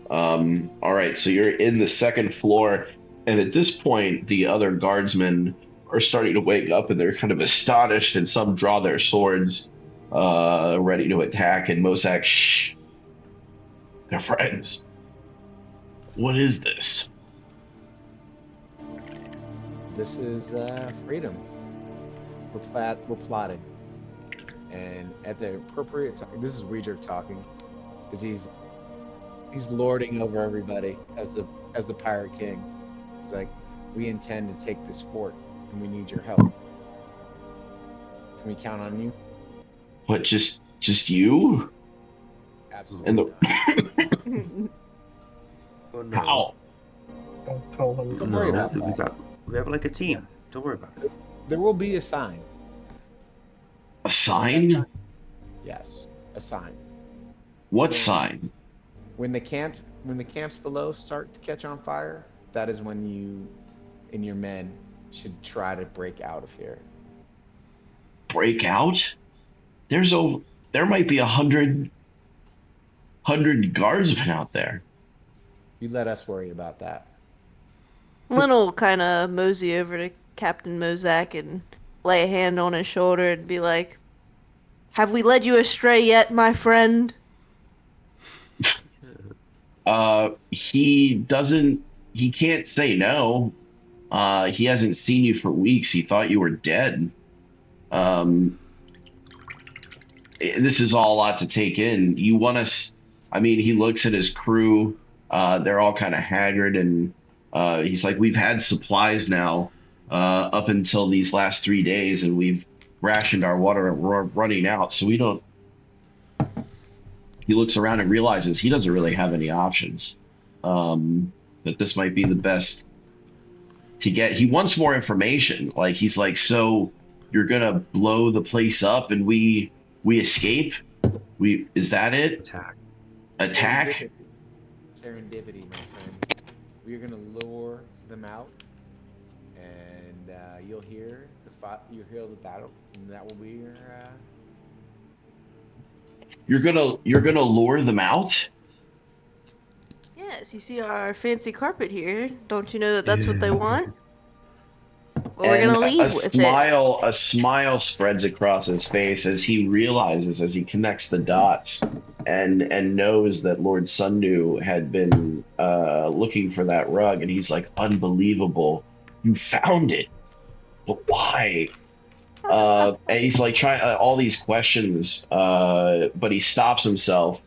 All right, so you're in the second floor, and at this point, the other guardsmen are starting to wake up, and they're kind of astonished, and some draw their swords, ready to attack. And Mosak, shh, they're friends. What is this? This is freedom. We're plotting, and at the appropriate time, this is Reacher talking, because he's lording over everybody as the pirate king. He's like, we intend to take this fort, and we need your help. Can we count on you? What, just you? Absolutely And not. Oh no. how? Don't tell him. Don't worry about we that. we have like a team. Don't worry about it. There will be a sign. A sign? Yes, a sign. What sign? When the camps below start to catch on fire, that is when you and your men should try to break out of here. Break out? There might be 100 guardsmen out there. You let us worry about that. Lynn will kind of mosey over to Captain Mozak and lay a hand on his shoulder and be like, "Have we led you astray yet, my friend?" He can't say no. He hasn't seen you for weeks. He thought you were dead. This is all a lot to take in. You want us, I mean, he looks at his crew. They're all kind of haggard, and he's like, we've had supplies now up until these last 3 days, and we've rationed our water, and we're running out. So we don't. He looks around and realizes he doesn't really have any options. That this might be the best to get. He wants more information. Like, he's like, so you're gonna blow the place up, and we escape? Is that it? Attack? Serendipity, my friend. We are gonna lure them out, and you'll hear the battle, and that will be your. You're gonna lure them out? Yes, you see our fancy carpet here. Don't you know that that's what they want? Well, we're gonna leave with it. A smile spreads across his face as he realizes, as he connects the dots, and knows that Lord Sundew had been looking for that rug, and he's like, unbelievable, you found it, but why? And he's like trying all these questions, but he stops himself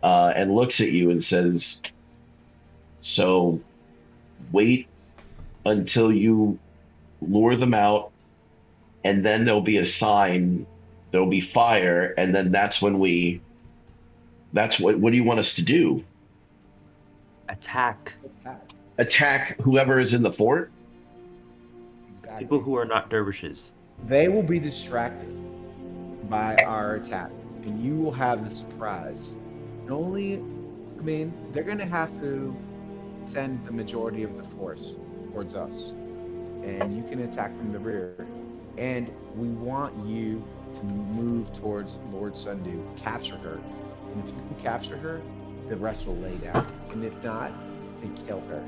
and looks at you and says, so wait until you lure them out, and then there'll be a sign, there'll be fire, and then that's when what do you want us to do? Attack Attack whoever is in the fort? Exactly. people who are not dervishes. They will be distracted by our attack, and you will have the surprise. They're going to have to send the majority of the force towards us, and you can attack from the rear. And we want you to move towards Lord Sundew, capture her. And if you can capture her, the rest will lay down. And if not, then kill her.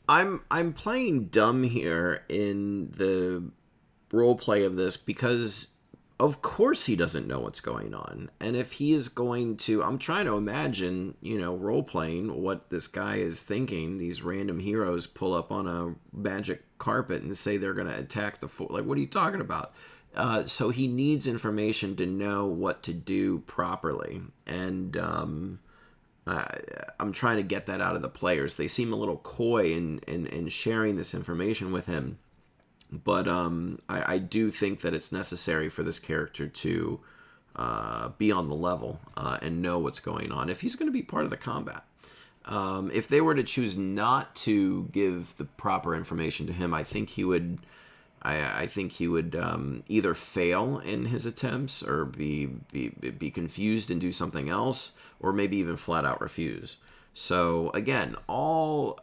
I'm playing dumb here in the role play of this because of course he doesn't know what's going on. And if he is going to, I'm trying to imagine, role playing what this guy is thinking. These random heroes pull up on a magic carpet and say they're going to attack the fort. Like, what are you talking about? So he needs information to know what to do properly. And I'm trying to get that out of the players. They seem a little coy in sharing this information with him. But I do think that it's necessary for this character to be on the level and know what's going on if he's going to be part of the combat. If they were to choose not to give the proper information to him, I think he would. I think he would either fail in his attempts, or be confused and do something else, or maybe even flat out refuse. So again, all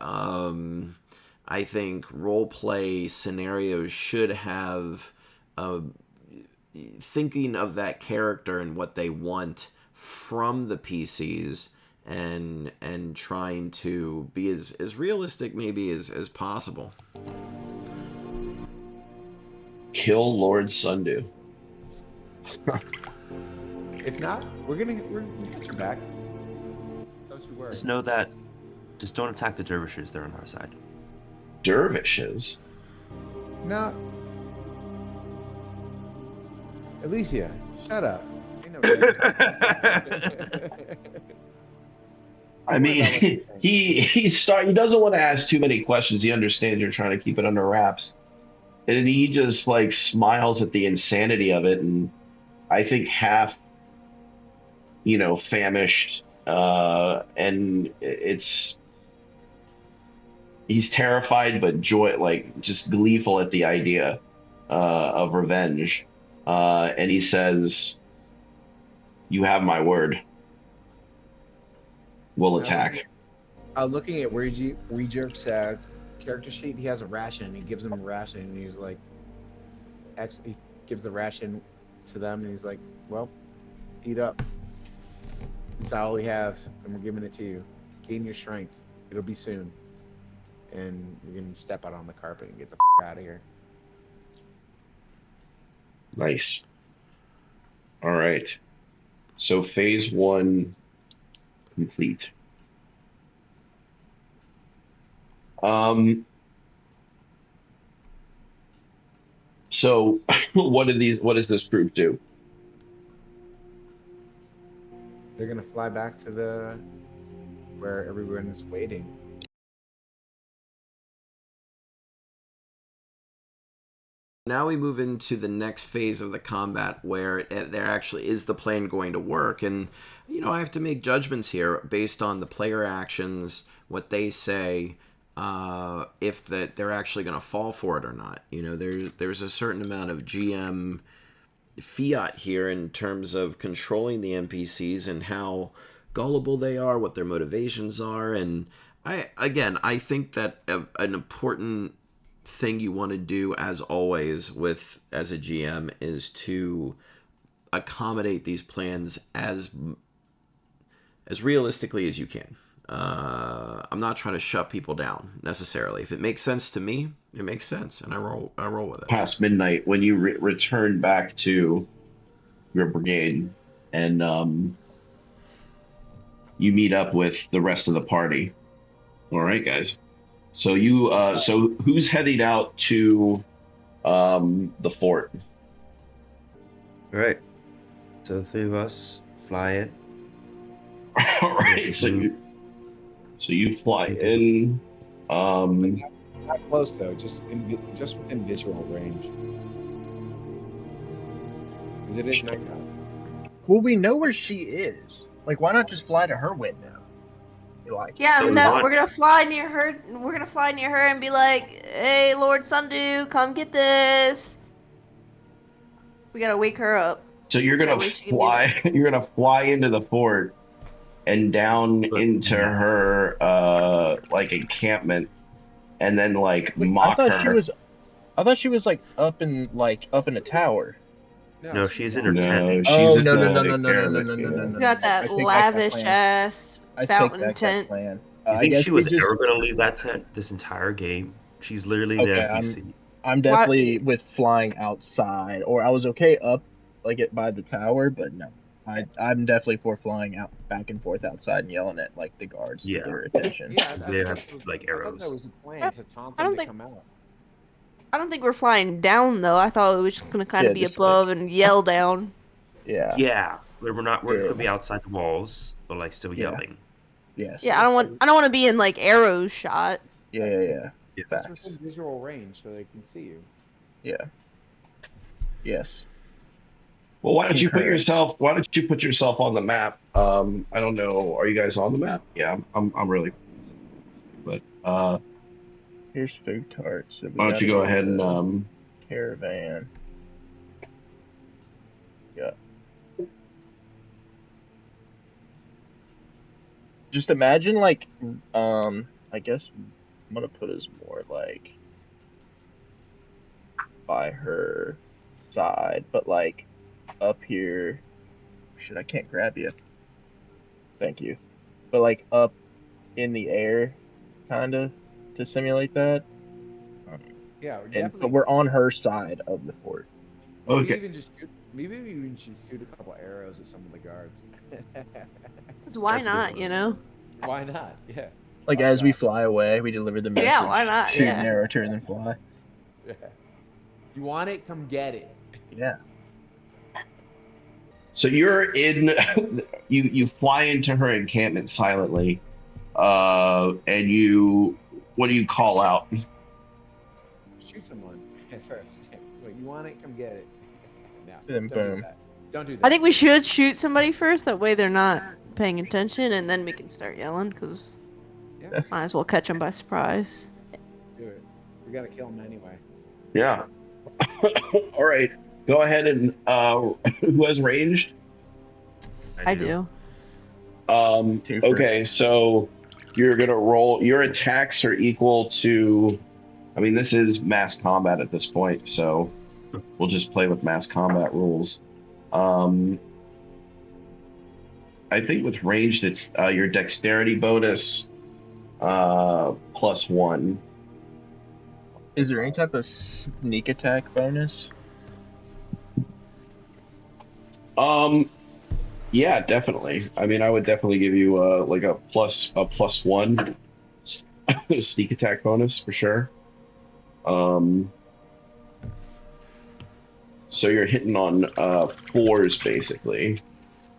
I think role play scenarios should have thinking of that character and what they want from the PCs, and trying to be as realistic maybe as possible. Kill Lord Sundew. If not, we got your back. Don't you worry. Just know that. Just don't attack the dervishes. They're on our side. Dervishes? No. Alicia, shut up. Ain't no I mean, he doesn't want to ask too many questions. He understands you're trying to keep it under wraps, and he just like smiles at the insanity of it. And I think half, famished, and he's terrified but just gleeful at the idea of revenge. And he says, "You have my word. We'll attack." Looking at Rejerk's character sheet, he has a ration, and he gives them a ration, and he's like, he gives the ration to them, and he's like, well, eat up. It's all we have, and we're giving it to you. Gain your strength. It'll be soon. And we're going to step out on the carpet and get the out of here. Nice. All right. So phase 1 complete. So what does this group do? They're gonna fly back to where everyone is waiting. Now we move into the next phase of the combat, where there actually is the plan going to work. And, I have to make judgments here based on the player actions, what they say, if they're actually going to fall for it or not. There's a certain amount of GM fiat here in terms of controlling the NPCs and how gullible they are, what their motivations are. And I think that an important thing you want to do, as always, as a GM, is to accommodate these plans as realistically as you can. I'm not trying to shut people down necessarily. If it makes sense to me, it makes sense, and I roll with it. Past midnight, when you return back to your brigade, and you meet up with the rest of the party. All right, guys. So so who's heading out to the fort? All right. So the 3 of us fly in. All right. So you fly in. Not close though, just within visual range. Because it is nighttime. Well, we know where she is. Like, why not just fly to her window? Yeah, we're gonna fly near her. We're gonna fly near her and be like, "Hey, Lord Sundew, come get this." We gotta wake her up. So you're gonna fly. You're gonna fly into the fort and down into her encampment, and then mock her. I thought she was up in a tower. No, she's in her tent. No. Got that lavish ass fountain tent. You think she was ever going to leave that tent this entire game? She's literally the NPC. I'm definitely with flying outside, or I was okay up by the tower, but no. I'm definitely for flying out back and forth outside and yelling at the guards to get their attention. Yeah, they have arrows. I thought that was the plan to taunt them to come out. I don't think we're flying down though. I thought it was just gonna kind of be above and yell down. Yeah. Yeah, we're gonna be outside the walls, but still yelling. Yes. Yeah, I don't want to be in arrow shot. Yeah. That's within visual range, so they can see you. Yeah. Yes. Well, why don't you put Concurrence. yourself on the map? I don't know. Are you guys on the map? Yeah, I'm really. But Here's food tarts. So we why don't you gotta go go to ahead and the caravan. Yeah. Just imagine like I guess I'm gonna put us more like by her side, but like up here. Shit, I can't grab you. Thank you. But like up in the air, kinda, to simulate that. Um, Yeah, we're but definitely. we're on her side of the fort. Maybe okay. even just shoot. Maybe we even should shoot a couple arrows at some of the guards. 'Cause why That's a good not, one. you know? Why not? Yeah. Like Fuck it as we up. fly away, we deliver the message. Yeah, why not? Shoot Yeah. an arrow, turn, then fly. Yeah. You want it? Come get it. Yeah. So you're in. You fly into her encampment silently, and you. What do you call out? Shoot someone at first. Wait, you want it? Come get it. No, Then don't do boom. that. Don't do that. I think we should shoot somebody first. That way they're not paying attention, and then we can start yelling. Because Yeah, might as well catch them by surprise. do it. We gotta kill him anyway. Yeah. All right. Go ahead and who has ranged? I do. Two for- Okay, so you're gonna roll. Your attacks are equal to. I mean, this is mass combat at this point, so we'll just play with mass combat rules. I think with ranged, it's your dexterity bonus +1. Is there any type of sneak attack bonus? Yeah, definitely. I mean, I would definitely give you like a +1 sneak attack bonus for sure. So you're hitting on 4s basically.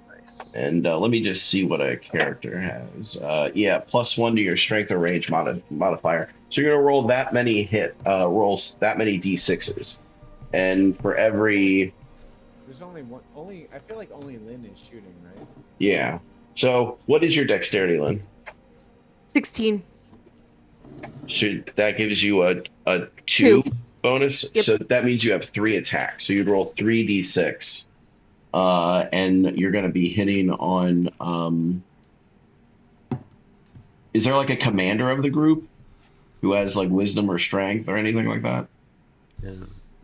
Nice. And let me just see what a character has. Yeah, +1 to your strength or range modifier. So you're gonna roll that many rolls, that many d6s, and for every There's only one. Only I feel like only Lynn is shooting, right? yeah. So what is your dexterity, Lynn? 16. Should that gives you a 2 bonus? Yep. So that means you have 3 attacks. So you'd roll 3d6, and you're gonna be hitting on. Is there like a commander of the group who has like wisdom or strength or anything like that? Yeah.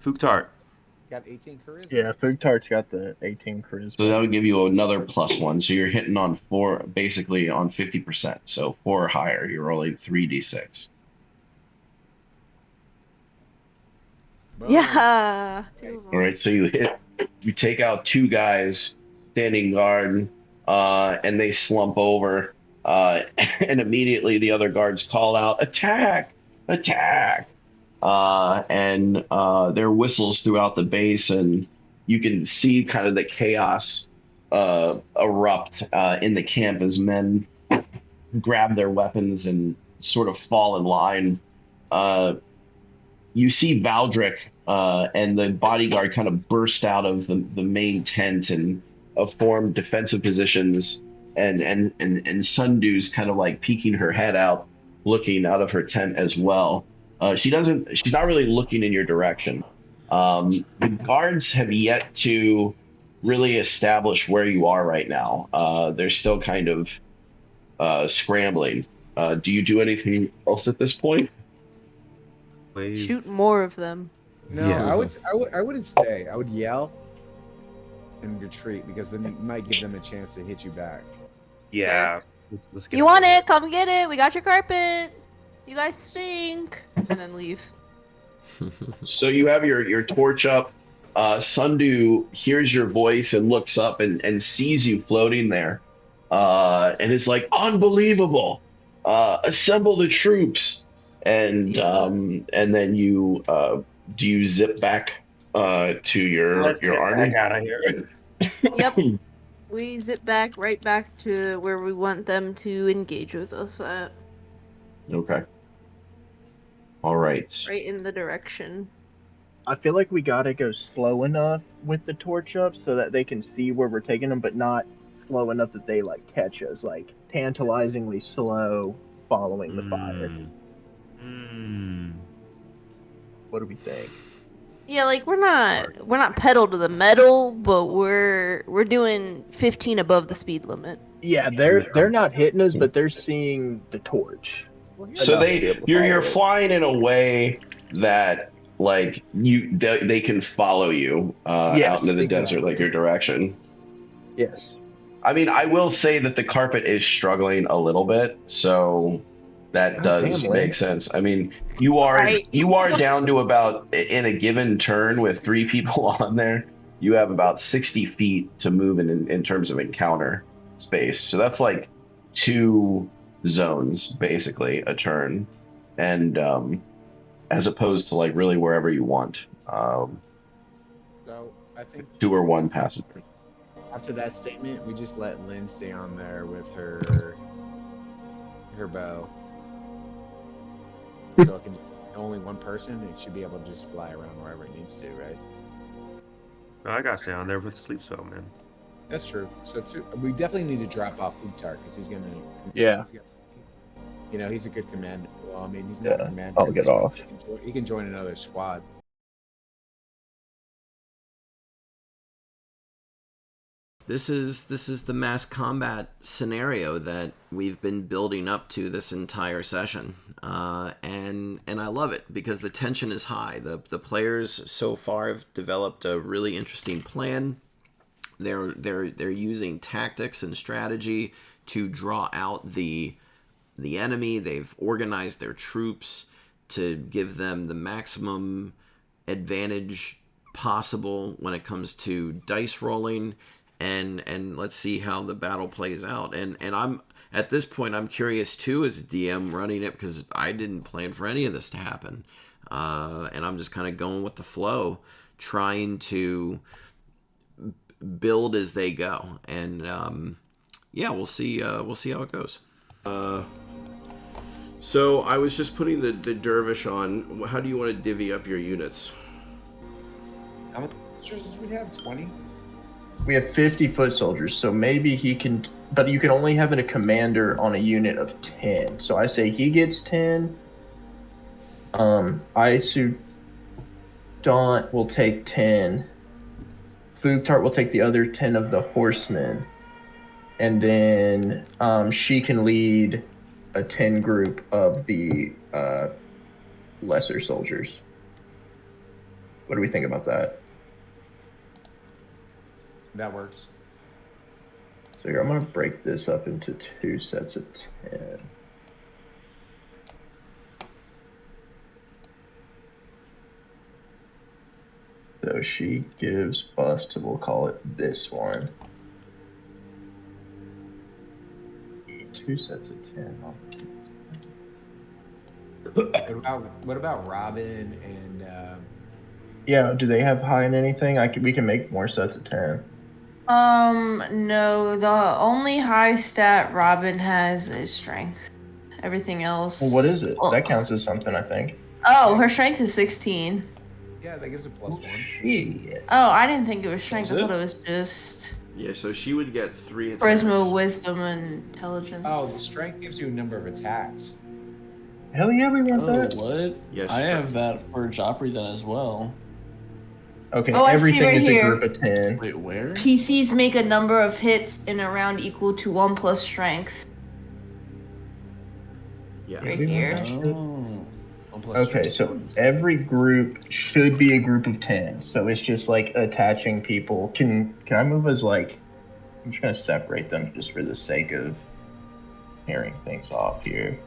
Fuktart. Got 18 charisma. Yeah, food tart's got the 18 charisma. So that would give you another +1. So you're hitting on 4, basically on 50%. So 4 or higher, you're rolling 3d6. Boom. Yeah. All right, so you take out 2 guys standing guard, and they slump over, and immediately the other guards call out, "Attack! Attack!" And there are whistles throughout the base, and you can see kind of the chaos erupt in the camp as men grab their weapons and sort of fall in line. You see Valdric and the bodyguard kind of burst out of the main tent and form defensive positions, and Sundu's kind of like peeking her head out, looking out of her tent as well. She's not really looking in your direction. The guards have yet to really establish where you are right now. They're still kind of scrambling. Do you do anything else at this point? Wave. Shoot more of them. No, Yeah. I wouldn't stay. I would yell and retreat because then it might give them a chance to hit you back. Yeah. Let's get You out want of here. it? Come get it. We got your carpet. You guys stink. And then leave. So you have your torch up. Sundu hears your voice and looks up and sees you floating there, and is like, "Unbelievable! Assemble the troops!" And then you do you zip back to your Let's get army? back out of here. Yep. We zip right back to where we want them to engage with us at. Okay. All right. Right in the direction. I feel like we gotta go slow enough with the torch up so that they can see where we're taking them, but not slow enough that they like catch us. Like tantalizingly slow, following the fire. What do we think? Yeah, like we're not pedal to the metal, but we're doing 15 above the speed limit. Yeah, they're not hitting us, but they're seeing the torch. Well, So enough to be able to you're follow it. flying in a way that like they can follow you out Yes, into the desert, exactly. like your direction. Yes. I mean, I will say that the carpet is struggling a little bit, so that God does damn, make Lynn. sense. I mean, you are down to about, in a given turn with 3 people on there, you have about 60 feet to move in terms of encounter space. So that's like 2 zones basically a turn, and as opposed to like really wherever you want. So I think 2 or 1 passenger. after that statement, we just let Lynn stay on there with her bow. So it can just only one person. It should be able to just fly around wherever it needs to, right? No, I gotta stay on there with the sleep spell, man. That's true. So we definitely need to drop off Futar because he's gonna. Yeah. He's a good commander. Well, I mean, he's not a commander. I'll get off. He can join another squad. This is the mass combat scenario that we've been building up to this entire session, and I love it because the tension is high. The players so far have developed a really interesting plan. They're using tactics and strategy to draw out the enemy. They've organized their troops to give them the maximum advantage possible when it comes to dice rolling. And let's see how the battle plays out. And I'm at this point, I'm curious too as a DM running it because I didn't plan for any of this to happen, and I'm just kind of going with the flow, trying to build as they go. And yeah, we'll see how it goes. So I was just putting the Dervish on. How do you want to divvy up your units? How much soldiers do we have? 20. We have 50 foot soldiers, so maybe he can. But you can only have a commander on a unit of 10. So I say he gets 10. Daunt will take 10. Fugtart will take the other 10 of the horsemen. And then she can lead a 10 group of the lesser soldiers. What do we think about that? That works. So here, I'm going to break this up into 2 sets of 10. So she gives buffs to, we'll call it this one. 2 sets of 10. What about Robin and? Yeah, do they have high in anything? We can make more sets of 10. No, the only high stat Robin has is strength. Everything else. Well, what is it? That counts as something, I think. Oh, her strength is 16. Yeah, that gives a +1. Shit. Oh, I didn't think it was strength. I thought it was just Yeah, so she would get 3 attacks. charisma, wisdom, and intelligence. Oh, the strength gives you a number of attacks. Hell yeah, we want that. What? Yes, I have that for Joffrey then as well. Okay, Oh, I see everything right is here. a group of 10. Wait, where? PCs make a number of hits in a round equal to 1 plus strength. Yeah. Right here. Oh. Okay, so every group should be a group of 10. So it's just like attaching people. Can I move as like, I'm just going to separate them just for the sake of pairing things off here.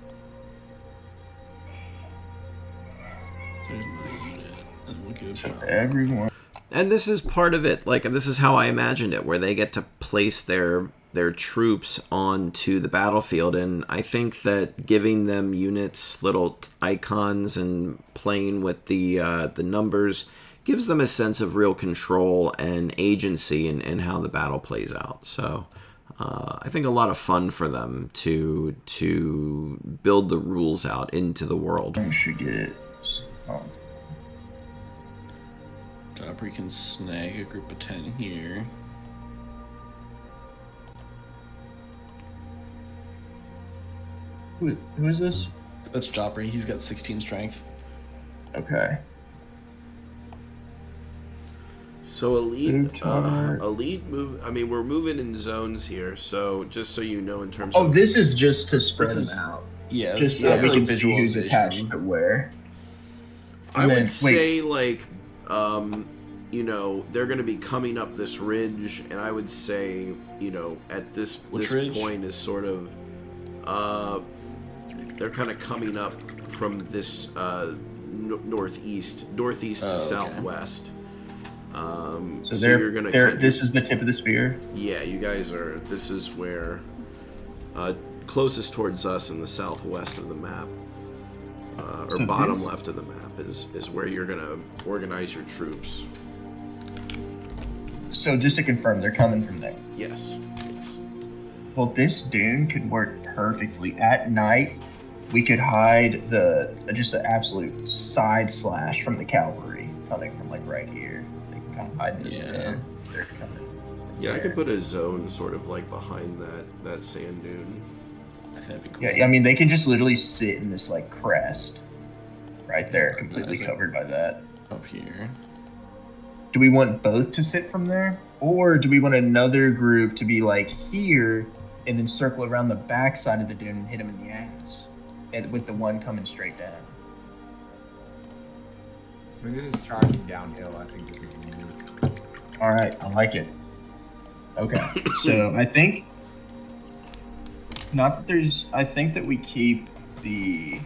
So everyone. And this is part of it. Like, this is how I imagined it, where they get to place their troops onto the battlefield. And I think that giving them units, little icons, and playing with the numbers gives them a sense of real control and agency in how the battle plays out. So I think a lot of fun for them to build the rules out into the world. I should get Joffrey can snag a group of 10 here. Who is this? That's Joffrey. He's got 16 strength. Okay. So elite Plutarch. move. I mean, we're moving in zones here. So just so you know, in terms Oh, of this is just to spread them out. Yeah, Just so not we really can see who's attached to where. I And then- would say like, you know, they're going to be coming up this ridge, and I would say, you know, at this ridge? point is sort of, they're kind of coming up from this northeast to southwest. So you're gonna this is the tip of the spear. Yeah, you guys are. This is where closest towards us in the southwest of the map, or So bottom this- left of the map is where you're gonna organize your troops. So just to confirm, they're coming from there. Yes. Well, this dune could work perfectly. At night, we could hide just an absolute side slash from the cavalry coming from like right here. They can kind of hide this dune. They're coming. Yeah, I could put a zone sort of like behind that sand dune. That'd be cool. Yeah, I mean they can just literally sit in this like crest, right there, completely covered by that. Up here. Do we want both to sit from there, or do we want another group to be like here and then circle around the back side of the dune and hit them in the ass, and with the one coming straight down? I mean, this is charging downhill. I think this is the move. All right, I like it. Okay, so I think I think that we keep the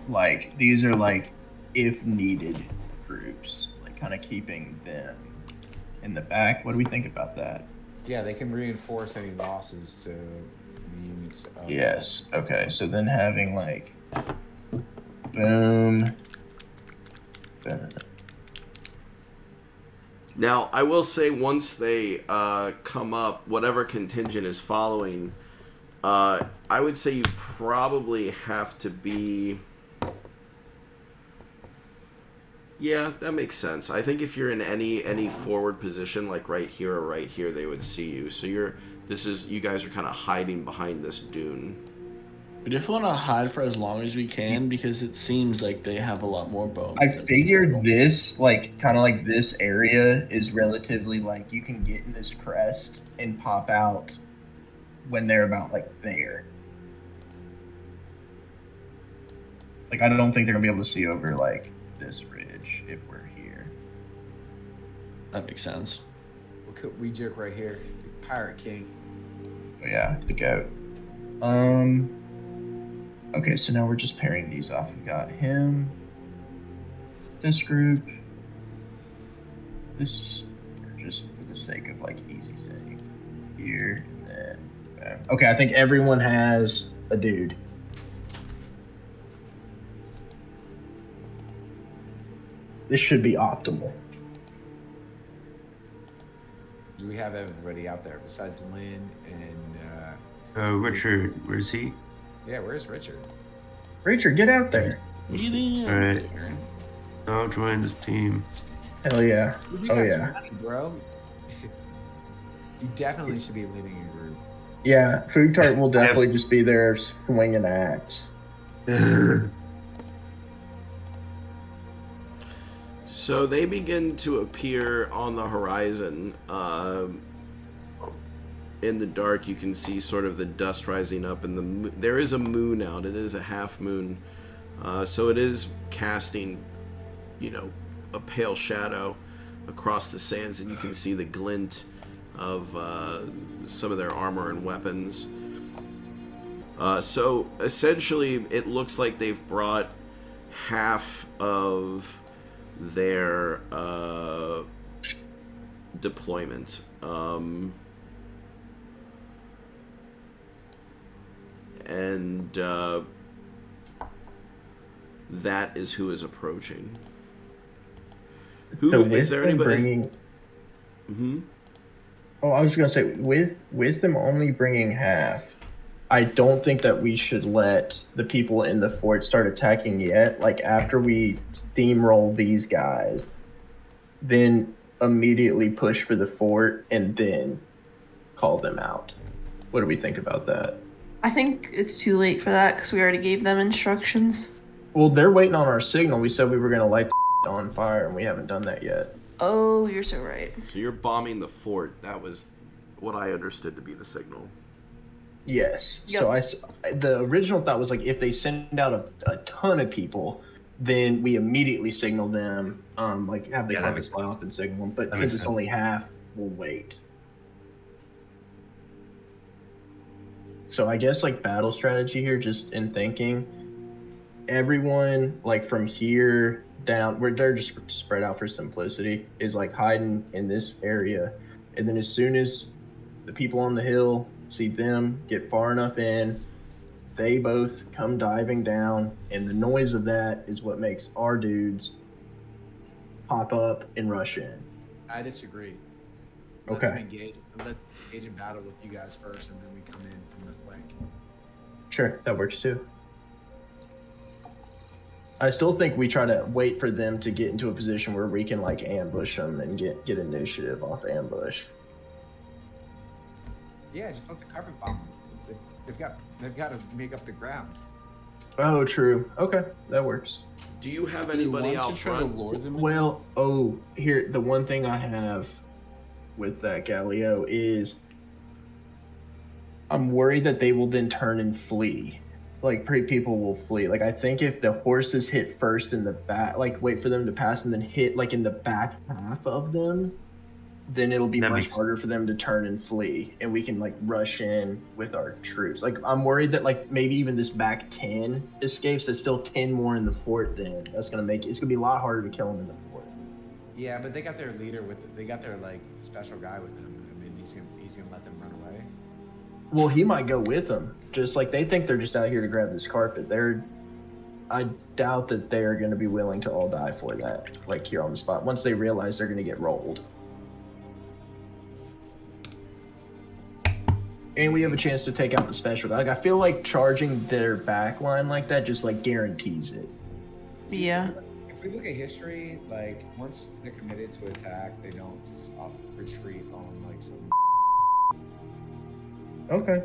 like these are like if needed groups, like kind of keeping them in the back. What do we think about that? Yeah, they can reinforce any losses to the units. Yes. Okay. So then having like boom. Now, I will say once they come up, whatever contingent is following, I would say you probably have to be. Yeah, that makes sense. I think if you're in any forward position, like right here or right here, they would see you. So you guys are kind of hiding behind this dune. We definitely want to hide for as long as we can because it seems like they have a lot more bones. I figured this, like, kind of like this area is relatively, like, you can get in this crest and pop out when they're about, like, there. Like, I don't think they're going to be able to see over, like, this ridge if we're here. That makes sense. We jerk right here. The Pirate King. Oh, yeah, the goat. Okay, so now we're just pairing these off. We got him, this group, this, or just for the sake of like easy saying, here, and then, bam. Okay, I think everyone has a dude. This should be optimal. Do we have everybody out there besides Lynn and Richard, where's he? yeah, where's Richard? Richard, get out there. Alright. I'll join this team. Hell yeah. You Oh got yeah. some money, bro. You definitely should be leading a group. Yeah, Food Tart will definitely just be there swinging an axe. So they begin to appear on the horizon. In the dark, you can see sort of the dust rising up, and there is a moon out. It is a half moon, so it is casting, a pale shadow across the sands, and you can see the glint of some of their armor and weapons. So essentially, it looks like they've brought half of their deployment. And that is who is approaching. Who So is there? Anybody? Mm-hmm. Oh, I was gonna say with them only bringing half, I don't think that we should let the people in the fort start attacking yet. Like after we steamroll these guys, then immediately push for the fort, and then call them out. What do we think about that? I think it's too late for that because we already gave them instructions. Well, they're waiting on our signal. We said we were going to light the on fire, and we haven't done that yet. Oh, you're so right. So you're bombing the fort. That was what I understood to be the signal. Yes. Yep. So the original thought was like if they send out a ton of people, then we immediately signal them, like have the Yeah, that carpet makes fly sense. off and signal them. But That since makes it's sense. only half, we'll wait. So I guess like battle strategy here, just in thinking, everyone like from here down, where they're just spread out for simplicity, is like hiding in this area, and then as soon as the people on the hill see them get far enough in, they both come diving down, and the noise of that is what makes our dudes pop up and rush in. I disagree. Okay. Let them engage in battle with you guys first, and then we come in from the flank. Sure, that works too. I still think we try to wait for them to get into a position where we can like ambush them and get initiative off ambush. Yeah, just let the carpet bomb them. They've got to make up the ground. Oh, true. Okay, that works. Do you have Do you anybody want out to try to front? lure them in? Well, here, the one thing I have with that Galileo is I'm worried that they will then turn and flee. Like, people will flee. Like, I think if the horses hit first in the back, like, wait for them to pass and then hit, like, in the back half of them, then it'll be That much makes- harder for them to turn and flee, and we can, like, rush in with our troops. Like, I'm worried that, like, maybe even this back 10 escapes, there's still 10 more in the fort then. That's going to make it's going to be a lot harder to kill them in the fort. Yeah, but they got their leader they got their like special guy with them. I mean, he's gonna let them run away. Well, he might go with them. Just like they think they're just out here to grab this carpet. I doubt that they're going to be willing to all die for that, like here on the spot. Once they realize they're going to get rolled. And we have a chance to take out the special guy. Like, I feel like charging their back line like that just like guarantees it. Yeah. If we look at history, like once they're committed to attack, they don't just retreat on like some. Okay.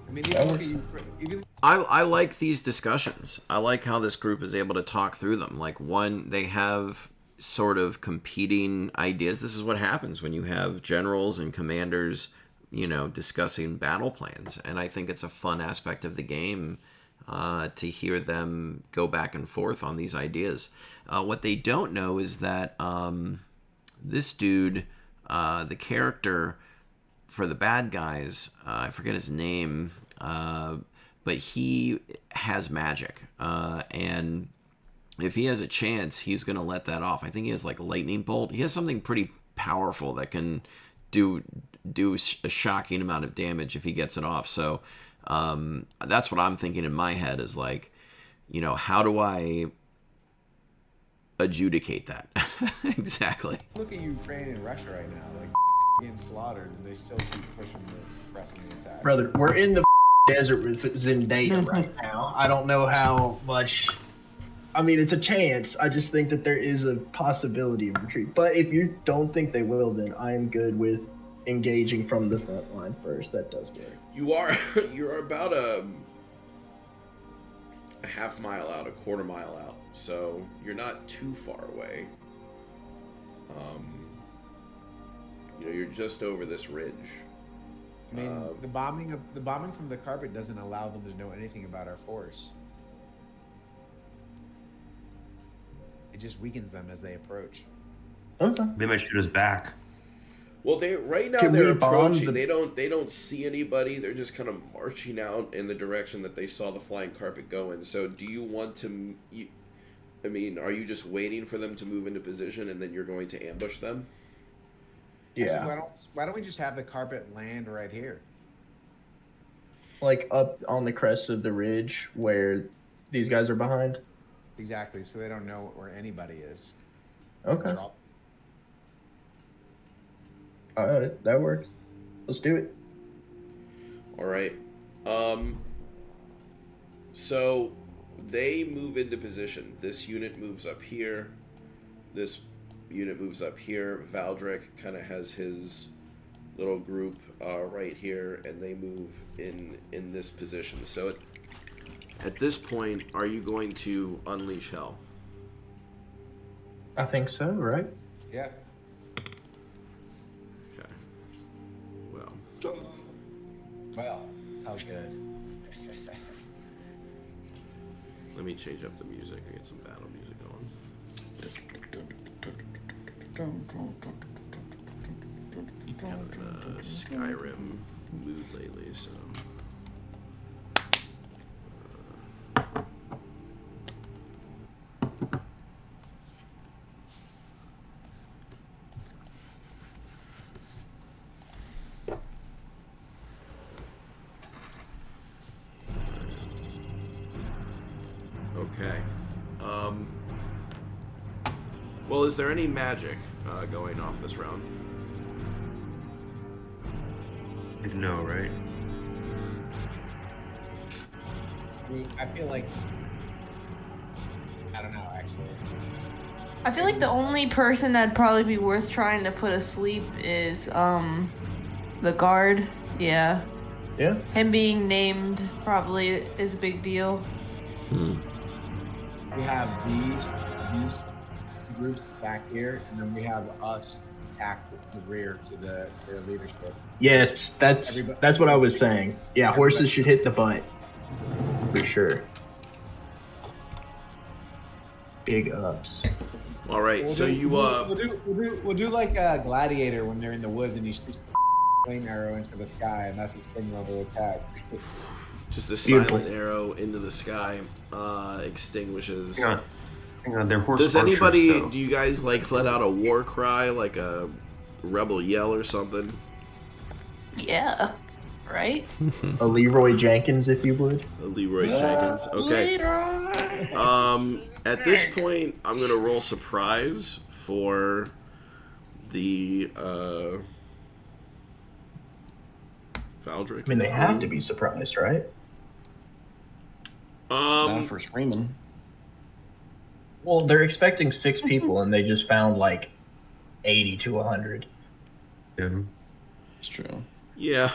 I mean, even I like these discussions. I like how this group is able to talk through them. Like, one, they have sort of competing ideas. This is what happens when you have generals and commanders, you know, discussing battle plans. And I think it's a fun aspect of the game to hear them go back and forth on these ideas. What they don't know is that this dude, the character for the bad guys, I forget his name, but he has magic. And if he has a chance, he's going to let that off. I think he has like a lightning bolt. He has something pretty powerful that can do a shocking amount of damage if he gets it off. So that's what I'm thinking in my head is like, you know, how do I adjudicate that? Exactly. look at Ukraine and Russia right now, like getting slaughtered, and they still keep pushing pressing the attack. Brother, we're in the desert with Zendaya right now. I don't know how much. I mean, it's a chance. I just think that there is a possibility of retreat. But if you don't think they will, then I am good with engaging from the front line first. That does work. You're about a half mile out, a quarter mile out, so you're not too far away. You know, you're just over this ridge. I mean, the bombing from the carpet doesn't allow them to know anything about our force. It just weakens them as they approach. Okay. They might shoot us back. Well, right now Can they're we bomb approaching. the- They don't see anybody. They're just kind of marching out in the direction that they saw the flying carpet going. So, do you want to? I mean, are you just waiting for them to move into position and then you're going to ambush them? Yeah. Actually, why don't we just have the carpet land right here? Like up on the crest of the ridge where these guys are behind? Exactly, so they don't know where anybody is. Okay. Drop. Alright, that works. Let's do it. All right. So they move into position. This unit moves up here. This unit moves up here. Valdric kind of has his little group right here, and they move in this position. So at this point, are you going to unleash hell? I think so, right? Yeah. Okay. Well. Well, how good. Let me change up the music and get some battle music going. Skyrim mood lately, so. Okay. Well, is there any magic going off this round? No, right? I feel like I don't know actually. I feel like the only person that'd probably be worth trying to put asleep is the guard. Yeah. Yeah. Him being named probably is a big deal. We have these groups attack here, and then we have us attack the rear to their leadership. Yes, that's what I was saying. Yeah, horses should hit the butt. For sure. Big ups. All right, so you we'll do like a gladiator when they're in the woods and you shoot a flame arrow into the sky, and that's a single level attack. just a silent arrow into the sky extinguishes. Hang on, they're horse Does archers, anybody? though. Do you guys like let out a war cry, like a rebel yell or something? Yeah. Right? A Leroy Jenkins, if you would. A Leroy Jenkins. Okay. At this point, I'm gonna roll surprise for the Valdric. I mean, they have to be surprised, right? Not for screaming. Well, they're expecting 6 people, and they just found like 80 to 100. Yeah. It's true. Yeah.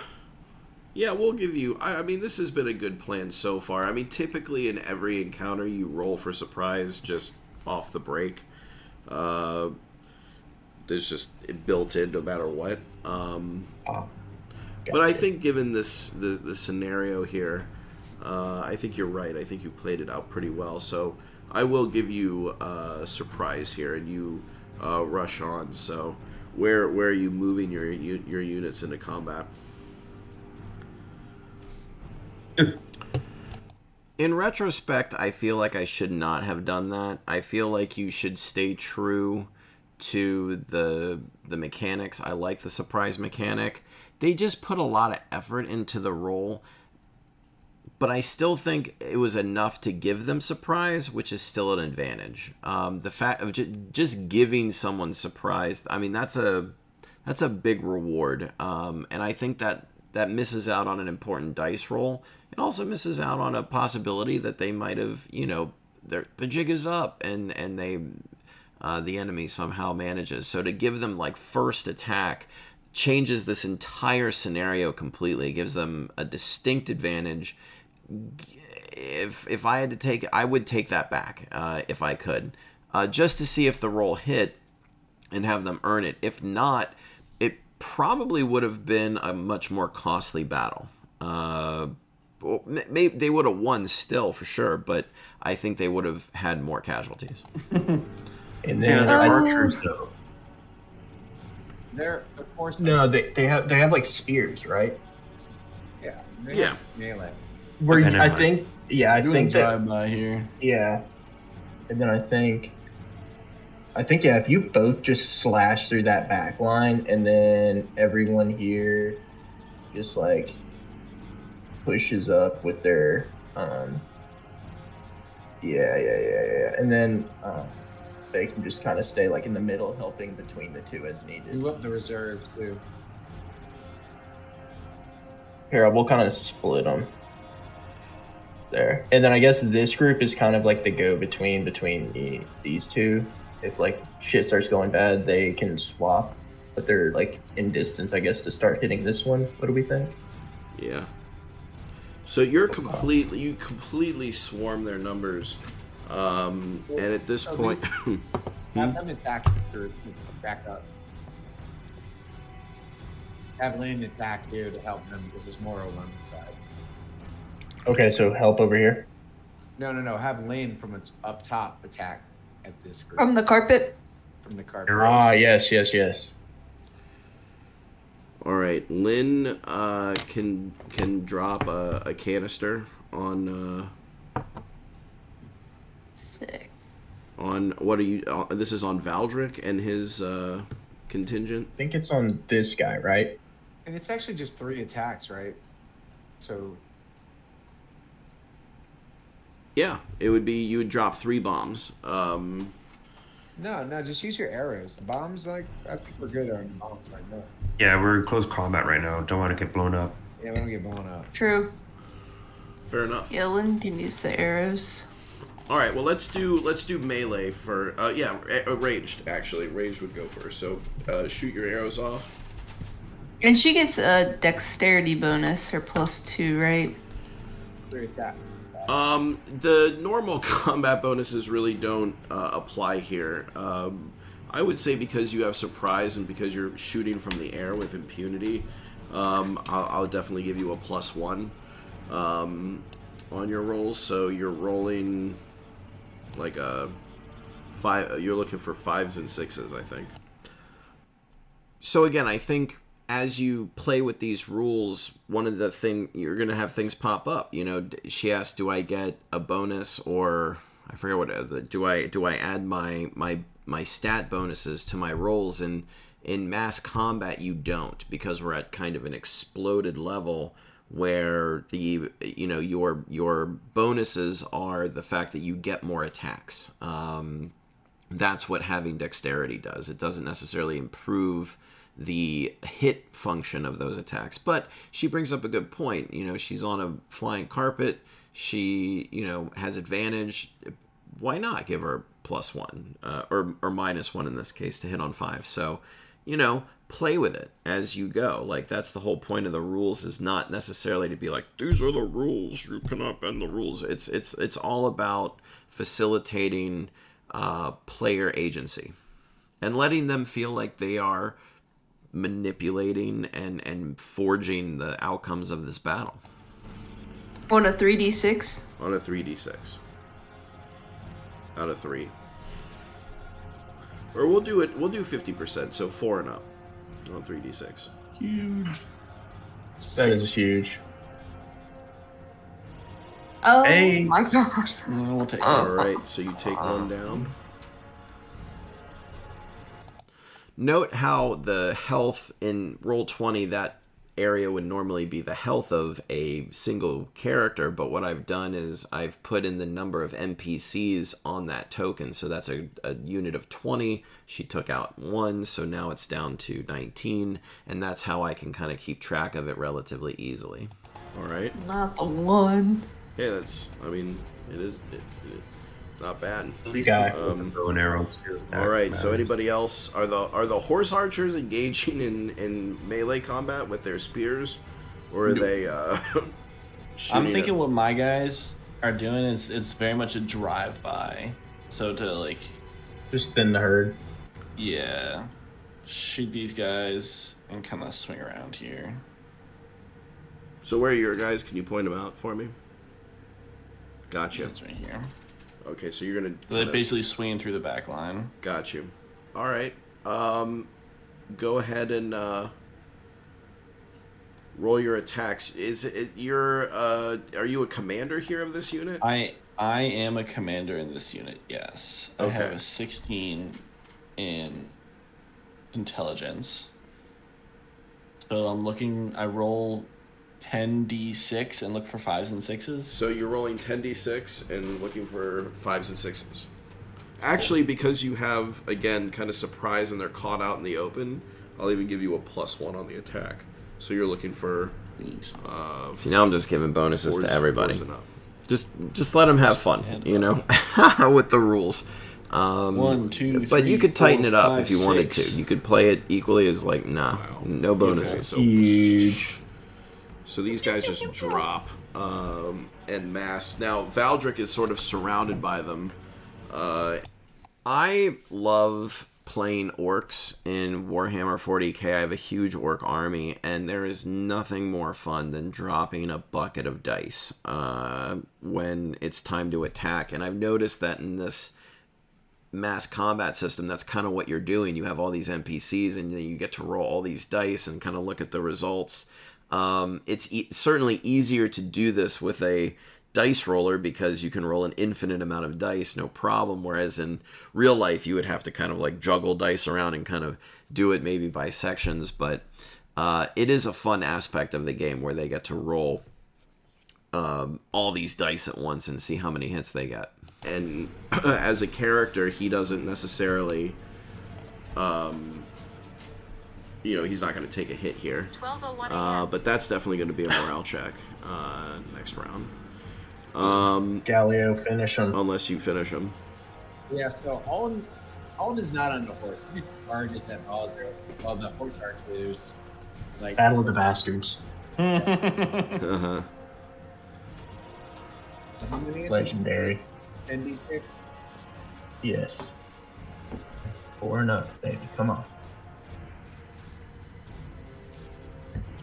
Yeah, we'll give you... I mean, this has been a good plan so far. I mean, typically in every encounter, you roll for surprise just off the break. There's just it built in no matter what. But I think given this the scenario here, I think you're right. I think you played it out pretty well. So I will give you a surprise here, and you rush on. So where are you moving your units into combat? In retrospect, I feel like I should not have done that. I feel like you should stay true to the mechanics. I like the surprise mechanic. They just put a lot of effort into the roll, but I still think it was enough to give them surprise, which is still an advantage. The fact of just giving someone surprise, I mean, that's a big reward, and I think that misses out on an important dice roll. It also misses out on a possibility that they might have, the jig is up, and they the enemy somehow manages. So to give them like first attack changes this entire scenario completely. It gives them a distinct advantage. If I had to take it, I would take that back if I could, just to see if the roll hit and have them earn it. If not, it probably would have been a much more costly battle. Maybe they would have won still for sure, but I think they would have had more casualties. And then they're archers though. They're of course No, they have like spears, right? Yeah. Yeah. Nail it. I think that drive-by here. yeah. And then I think yeah, if you both just slash through that back line, and then everyone here just like pushes up with their and then they can just kind of stay like in the middle, helping between the two as needed. You up the reserves too. Here, we'll kind of split them there, and then I guess this group is kind of like the go between these two. if like shit starts going bad, they can swap, but they're like in distance, I guess, to start hitting this one. What do we think? Yeah. So you completely swarm their numbers, and at this point, have them attack or back up. Have Lane attack here to help them because there's more over on the side. Okay, so help over here. No. Have Lane from up top attack at this group. From the carpet? From the carpet. Ah, yes. all right, Lynn can drop a canister on Sick. on what are you? This is on Valdric and his contingent. I think it's on this guy, right? And it's actually just 3 attacks, right? So Yeah, it would be you would drop 3 bombs. no, just use your arrows. The bombs, like, I think we're good on the bombs right now. Yeah, we're in close combat right now. Don't want to get blown up. Yeah, we don't get blown up. True. Fair enough. Yeah, Lynn can use the arrows. All right, well let's do melee for ranged actually. Ranged would go first. So shoot your arrows off. And she gets a dexterity bonus, her +2, right? 3 attacks. The normal combat bonuses really don't apply here. I would say because you have surprise and because you're shooting from the air with impunity, I'll definitely give you a +1 on your rolls. So you're rolling like a 5. You're looking for 5s and 6s, I think. So again, I think as you play with these rules, one of the thing you're gonna have things pop up. You know, she asked, "Do I get a bonus?" Or I forget what. Do I add my stat bonuses to my rolls? And in mass combat, you don't, because we're at kind of an exploded level where your bonuses are the fact that you get more attacks. That's what having dexterity does. It doesn't necessarily improve the hit function of those attacks. But she brings up a good point. You know, she's on a flying carpet. She, has advantage. Why not give her +1 or -1 in this case to hit on 5? So, play with it as you go. Like, that's the whole point of the rules, is not necessarily to be like, these are the rules, you cannot bend the rules. It's all about facilitating player agency and letting them feel like they are manipulating and forging the outcomes of this battle. On a 3d6? On a 3d6. Out of 3. Or we'll do 50%, so 4 and up on 3d6. Huge. That is huge. Oh Hey. my god. We'll take Alright, so you take 1 down. Note how the health in Roll20, that area would normally be the health of a single character, but what I've done is I've put in the number of NPCs on that token, so that's a unit of 20. She took out 1, so now it's down to 19, and that's how I can kind of keep track of it relatively easily. Alright? Not the 1. Yeah, it is not bad. At least Guy. bow and arrow too. All right. So anybody else? Are the horse archers engaging in melee combat with their spears, or are they? I'm thinking what my guys are doing is it's very much a drive-by. So to Just thin the herd. yeah, shoot these guys and kind of swing around here. So where are your guys? Can you point them out for me? Gotcha. It's right here. Okay, so you're gonna. They're basically swinging through the back line. Got you. All right. Go ahead and roll your attacks. Is it your? Are you a commander here of this unit? I am a commander in this unit. Yes. I have Okay. a 16 in intelligence. So I roll 10d6 and look for 5s and 6s. So you're rolling 10d6 and looking for 5s and 6s. Actually, because you have, again, kind of surprise and they're caught out in the open, I'll even give you a +1 on the attack. So you're looking for... See, now I'm just giving bonuses to everybody. Just let them have fun, with the rules. 1, 2, But 3, you could tighten 4, it up 5, if you wanted 6. to. You could play it equally as like, nah, no bonuses. So huge. So these guys just drop en masse. Now, Valdric is sort of surrounded by them. I love playing orcs in Warhammer 40k. I have a huge orc army, and there is nothing more fun than dropping a bucket of dice when it's time to attack. And I've noticed that in this mass combat system, that's kind of what you're doing. You have all these NPCs, and then you get to roll all these dice and kind of look at the results. It's certainly easier to do this with a dice roller because you can roll an infinite amount of dice, no problem, whereas in real life you would have to kind of like juggle dice around and kind of do it maybe by sections. But it is a fun aspect of the game where they get to roll all these dice at once and see how many hits they get. And as a character, he doesn't necessarily he's not going to take a hit here. But that's definitely going to be a morale check next round. Galileo, finish him. Unless you finish him. Yeah, so Alden is not on the horse. He charges that Baldric. Well, the horse archers, like Battle of the Bastards. Uh-huh. How many? Legendary. 10d6. Yes. 4 and up, baby. Come on.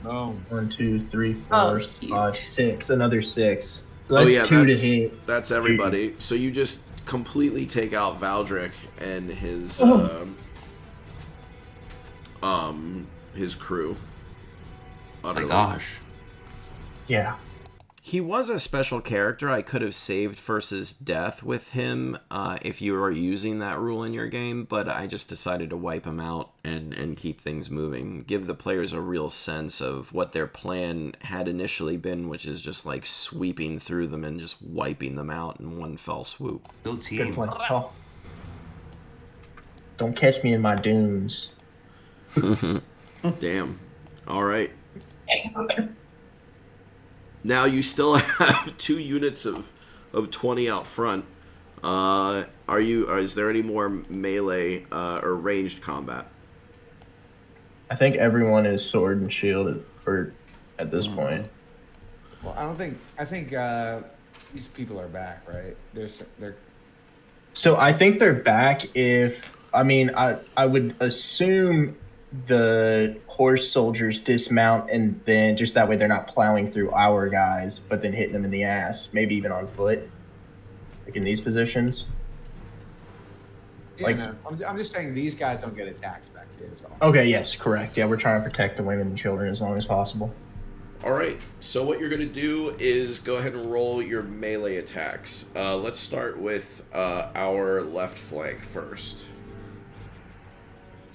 Boom. 1, 2, 3, 4, Oh, 5, 6. Another 6. So Oh that's yeah, 2 to hit. that's everybody. So you just completely take out Valdric and his crew. Oh my Utterly. gosh. Yeah. He was a special character. I could have saved versus death with him if you were using that rule in your game, but I just decided to wipe him out and keep things moving. Give the players a real sense of what their plan had initially been, which is just like sweeping through them and just wiping them out in one fell swoop. Go Good team. plan. Oh. Don't catch me in my dunes. Damn. All right. Now you still have 2 units of 20 out front. Is there any more melee or ranged combat? I think everyone is sword and shield at this point. Well, I think these people are back, right? They're. So I think they're back I would assume the horse soldiers dismount and then just that way they're not plowing through our guys, but then hitting them in the ass, maybe even on foot, like in these positions. Yeah, no, I'm just saying these guys don't get attacks back here as well. Okay, yes, correct. Yeah, we're trying to protect the women and children as long as possible. All right, so what you're going to do is go ahead and roll your melee attacks. Let's start with our left flank first.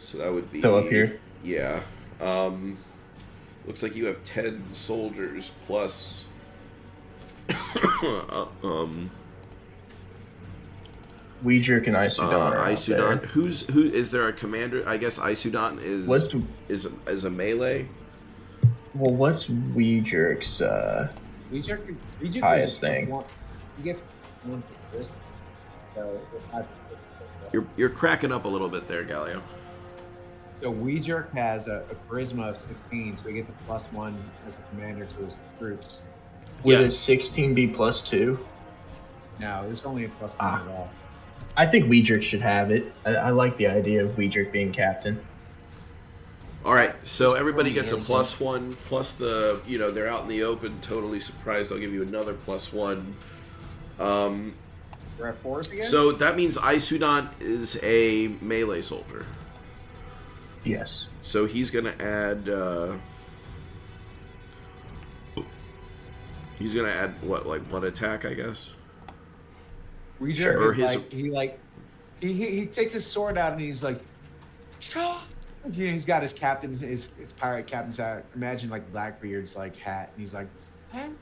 So that would be... So up here? Yeah. Looks like you have 10 soldiers plus... Weejerk and Isudon are out Isudon. there. Who is there a commander? I guess Isudon is a melee. Well, what's Weejerk's Weejerk highest thing? He gets 1 for this. So 5 for 6. You're cracking up a little bit there, Galio. So Weejerk has a charisma of 15, so he gets a +1 as a commander to his troops. Would Yeah. a 16 be +2? No, there's only a +1 at all. I think Weejerk should have it. I like the idea of Weejerk being captain. All right, so everybody gets a +1 plus the they're out in the open, totally surprised. I'll give you another +1. We're at 4s again. So that means Isudon is a melee soldier. Yes. So he's gonna add. He's gonna add what, like 1 attack, I guess. Weejerk Or is he takes his sword out and he's like, he's got his captain, his pirate captain's hat. Imagine like Blackbeard's like hat, and he's like, I'm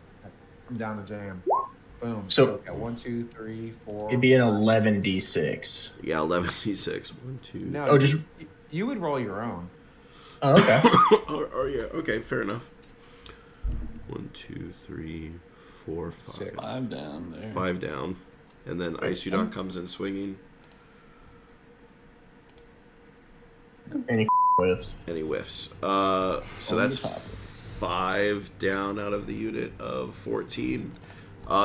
down the jam. Boom. So got 1, 2, 3, 4. it'd be an 11d6. Yeah, 11d6. 1, 2. No, you would roll your own. Oh, okay. Oh yeah. Okay, fair enough. 1, 2, 3, 4, 5. 5 down there. 5 down, and then Isudon comes in swinging. Any whiffs. Any whiffs. So Only that's top. 5 down out of the unit of 14.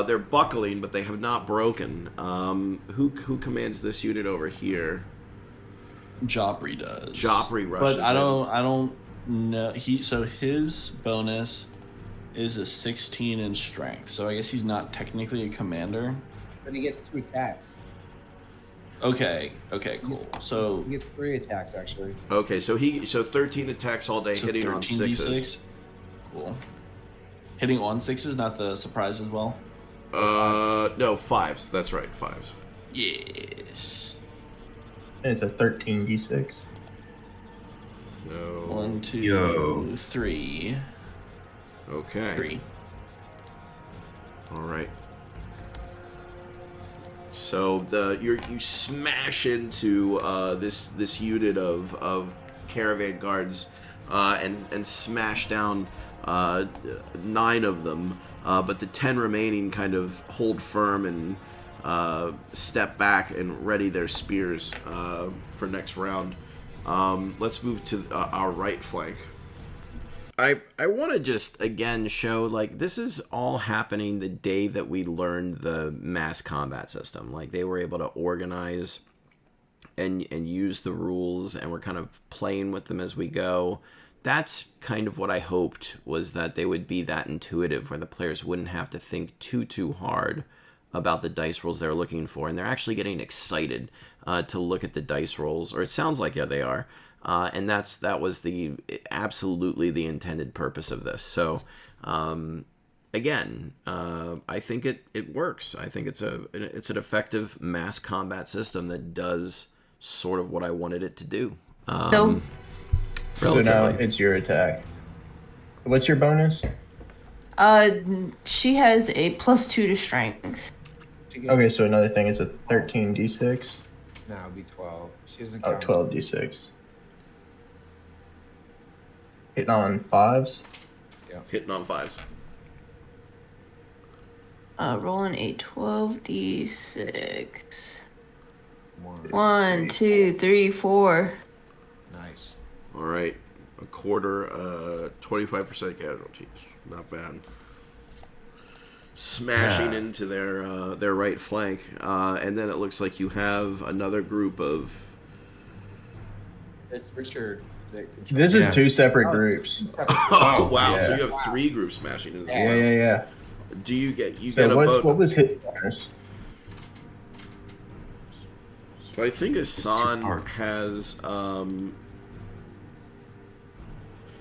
They're buckling, but they have not broken. Who commands this unit over here? Joffrey does. Joffrey rushes But I in. don't know. So his bonus is a 16 in strength. So I guess he's not technically a commander. But he gets 2 attacks. Okay, cool. So He gets 3 attacks actually. Okay, so 13 attacks all day, so hitting on 13 6s. D6. Cool. Hitting on 6s, not the surprise as well. No, 5s. That's right, 5s. Yes. And it's a 13d6. No. 1, 2, Yo. 3. Okay. 3. All right. So you smash into this unit of caravan guards and smash down 9 of them, but the 10 remaining kind of hold firm and step back and ready their spears for next round. Let's move to our right flank. I want to just again show, like, this is all happening the day that we learned the mass combat system. Like, they were able to organize and use the rules, and we're kind of playing with them as we go. That's kind of what I hoped, was that they would be that intuitive, where the players wouldn't have to think too hard about the dice rolls they're looking for, and they're actually getting excited to look at the dice rolls, or it sounds like they are. And that was absolutely the intended purpose of this. So, again, I think it works. I think it's an effective mass combat system that does sort of what I wanted it to do. So now it's your attack. What's your bonus? She has a +2 to strength. Okay, so another thing is a 13d6. No, it'll be 12. She doesn't Oh, count. 12d6. Hitting on 5s. Yeah. Hitting on 5s. Rolling a 12d6. 1, 1, 2, 3, 4. Nice. All right, a quarter, 25% casualties. Not bad. Smashing into their right flank, and then it looks like you have another group of. It's Richard. This is 2 separate groups. Oh wow! Yeah. So you have 3 groups smashing into the Yeah. Do you get what was hit bonus? So I think Hassan has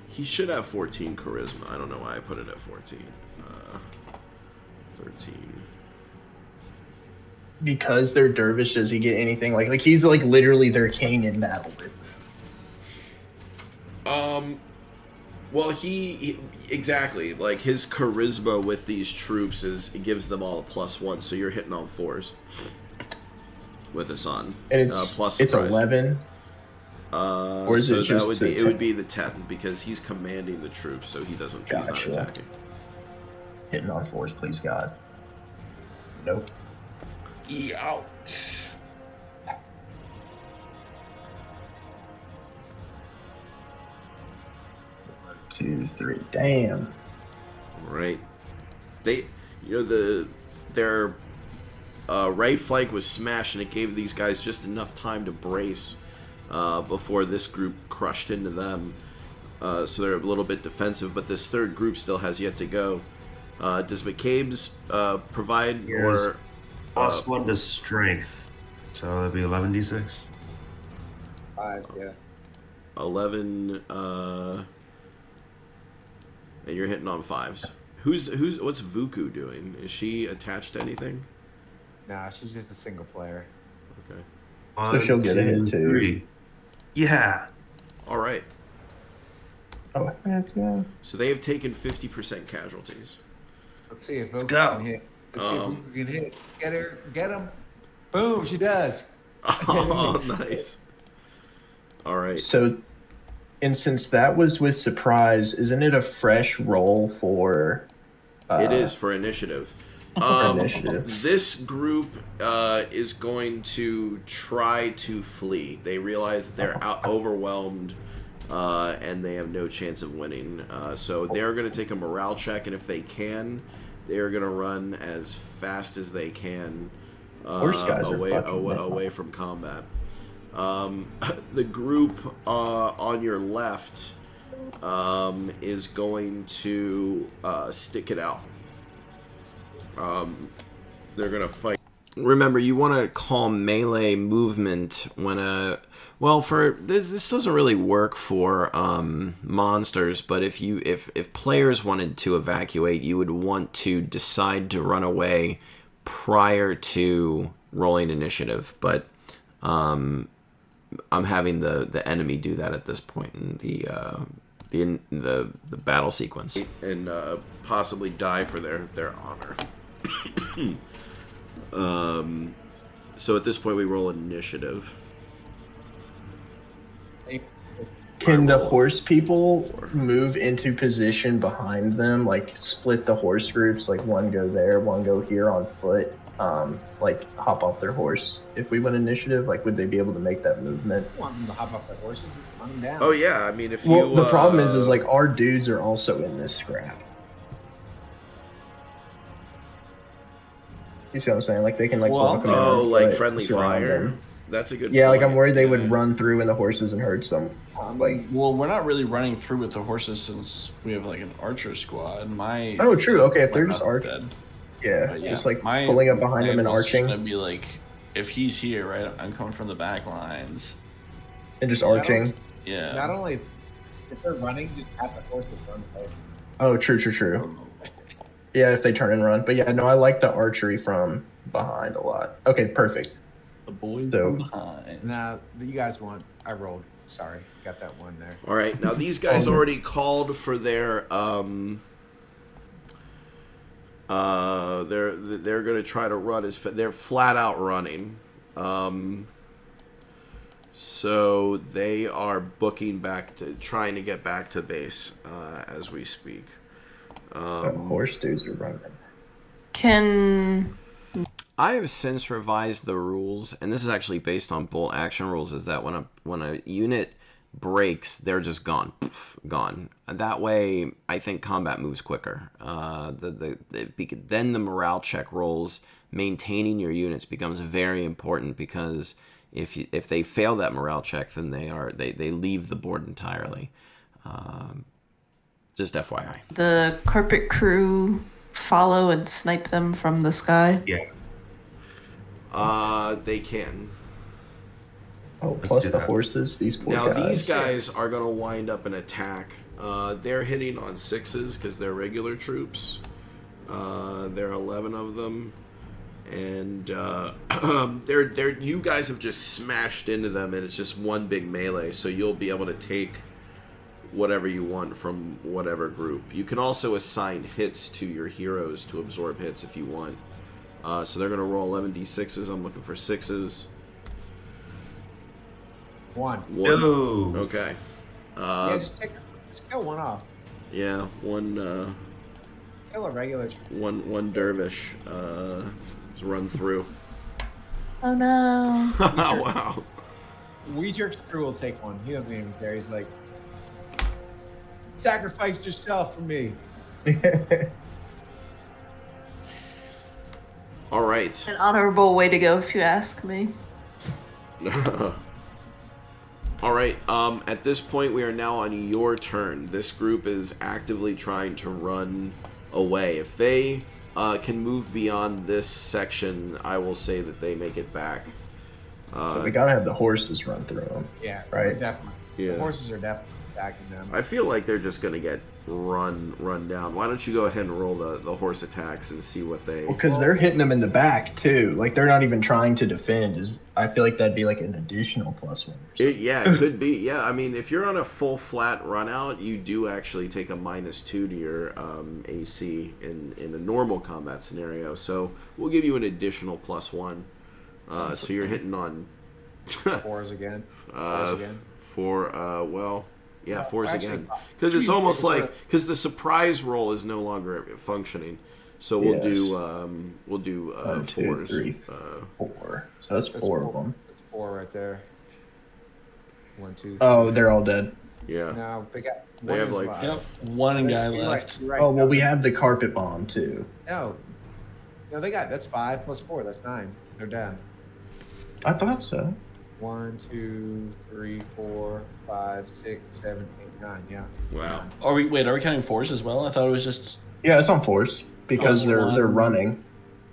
he should have 14 charisma. I don't know why I put it at 14. 13. Because they're Dervish, does he get anything? Like he's like literally their king in battle with. Well, he exactly, like, his charisma with these troops it gives them all a +1, so you're hitting on 4s with Hassan. And it's plus it's surprise. 11. Or is so it just it would be the 10, because he's commanding the troops, so he's not attacking. Hitting on 4s, please God. Nope. Ouch. 2, 3. Damn. Right. Their right flank was smashed, and it gave these guys just enough time to brace before this group crushed into them. So they're a little bit defensive, but this third group still has yet to go. Does McCabe's provide or +1 to strength, so it'd be 11d6. 5, yeah. 11? And you're hitting on 5s. What's Vuku doing? Is she attached to anything? Nah, she's just a single player. Okay. So she'll get a hit too. 3. Yeah. All right. Oh, heck yeah. So they have taken 50% casualties. Let's see if Let's Vuku go. can hit. Let's see if Vuku can hit. Get him. Boom, she does. Oh, nice. All right. So, and since that was with surprise, isn't it a fresh roll for? It is for initiative. Initiative. This group is going to try to flee. They realize that they're overwhelmed and they have no chance of winning. So they're going to take a morale check, and if they can, they're going to run as fast as they can away from combat. The group on your left is going to stick it out. They're gonna fight. Remember, you want to call melee movement when for this doesn't really work for monsters, but if players wanted to evacuate, you would want to decide to run away prior to rolling initiative. But I'm having the enemy do that at this point in the battle sequence, and possibly die for their honor. So at this point, we roll initiative. Can the horse people move into position behind them, like split the horse groups, like one go there, one go here on foot, like hop off their horse? If we win initiative, like would they be able to make that movement? I want them to hop off their horses and run them down. Oh yeah, I mean if the problem is like our dudes are also in this scrap. You see what I'm saying? Like they can like walk them. Oh, like friendly fire. That's a good. Yeah, point. like I'm worried they would run through in the horses and hurt some. Well, we're not really running through with the horses since we have like an archer squad. Oh, true. Okay, if they're just arching. Yeah, just like pulling up behind them and arching. Gonna be like, if he's here, right? I'm coming from the back lines. And just arching. Yeah. Not only if they're running, just have the horses run away. Oh, true. Yeah, if they turn and run. But yeah, no, I like the archery from behind a lot. Okay, perfect. The boys from behind. Nah, you guys want. I rolled. Sorry, got that one there. All right, now these guys already called for their they're going to try to run they're flat out running. So they are booking trying to get back to base as we speak. Horse dudes are running. I have since revised the rules, and this is actually based on bolt action rules, is that when a unit breaks, they're just gone. Poof, gone. And that way, I think combat moves quicker. Then the morale check rolls, maintaining your units becomes very important, because if they fail that morale check, then they leave the board entirely. Just FYI. The carpet crew follow and snipe them from the sky? Yeah. They can. Oh, plus the horses, these poor guys. Now, these guys are going to wind up an attack. They're hitting on 6s because they're regular troops. There are 11 of them. And you guys have just smashed into them, and it's just one big melee, so you'll be able to take whatever you want from whatever group. You can also assign hits to your heroes to absorb hits if you want. So they're going to roll 11d6s. I'm looking for 6s. One. No. Okay. Yeah, just kill one off. Yeah, one. Kill a regular. One dervish. Is run through. Oh no. Wow. Weejerk's crew will take one. He doesn't even care. He's like, sacrifice yourself for me. All right. An honorable way to go, if you ask me. All right. At this point, we are now on your turn. This group is actively trying to run away. If they can move beyond this section, I will say that they make it back. So we gotta have the horses run through them. Yeah, right. Definitely. Yeah. The horses are definitely attacking them. I feel like they're just gonna get run down. Why don't you go ahead and roll the horse attacks and see what they... Well, because they're hitting them in the back too. Like they're not even trying to defend. I feel like that'd be like an additional +1. It could be. Yeah, I mean, if you're on a full flat run out, you do actually take a -2 to your AC in a normal combat scenario. So we'll give you an additional +1. So you're hitting on Fours again. Fours again. Fours again. Because it's almost like, because the surprise roll is no longer functioning. So we'll Yes. do 1, 2, fours. 3, 4. So that's 4 of them. That's 4 right there. 1, 2, 3. Oh, they're all dead. Yeah. No, they got. They One have, is like- alive. Yep, one guy You're left. Right, Oh, well, no, we have the carpet bomb, too. No, they got. That's 5 plus 4. That's 9. They're down. I thought so. 1, 2, 3, 4, 5, 6, 7, 8, 9. Yeah. Wow. Are we counting fours as well? I thought it was just Yeah, it's on force because Oh, they're one. running.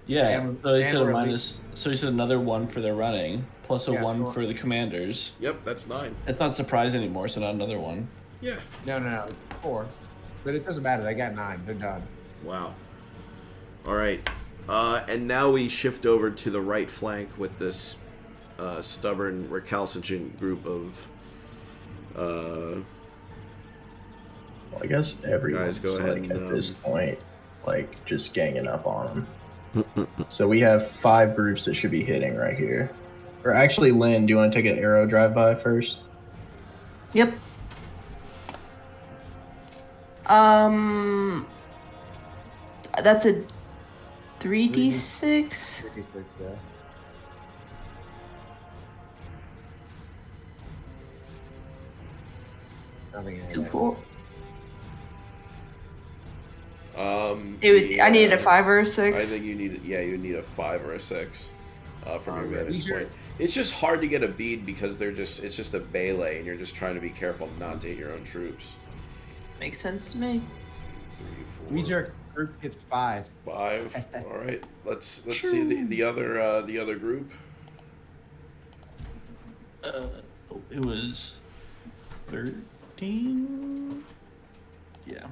yeah. And- So he and said a we're minus. So he said another 1 for their running, plus a Yeah, 1 so- for the commanders. Yep, that's 9. It's not surprise anymore, so not another 1. Yeah. No. 4. But it doesn't matter. They got 9. They're done. Wow. All right. And now we shift over to the right flank with this stubborn, recalcitrant group of. Well, I guess everyone's go ahead like and, at this point, like just ganging up on them. So we have 5 groups that should be hitting right here. Or actually, Lynn, do you want to take an arrow drive-by first? Yep. That's a 3d6. 56, yeah. Nothing in Two, there. 4. The, I needed a 5 or a 6. I think you need a 5 or a 6 from your vantage These are- point. It's just hard to get a bead because it's just a melee, and you're just trying to be careful not to hit your own troops. Makes sense to me. 3, 4, Knee jerk group hits 5. 5. All right. Let's see the other group. It was 13. Yeah.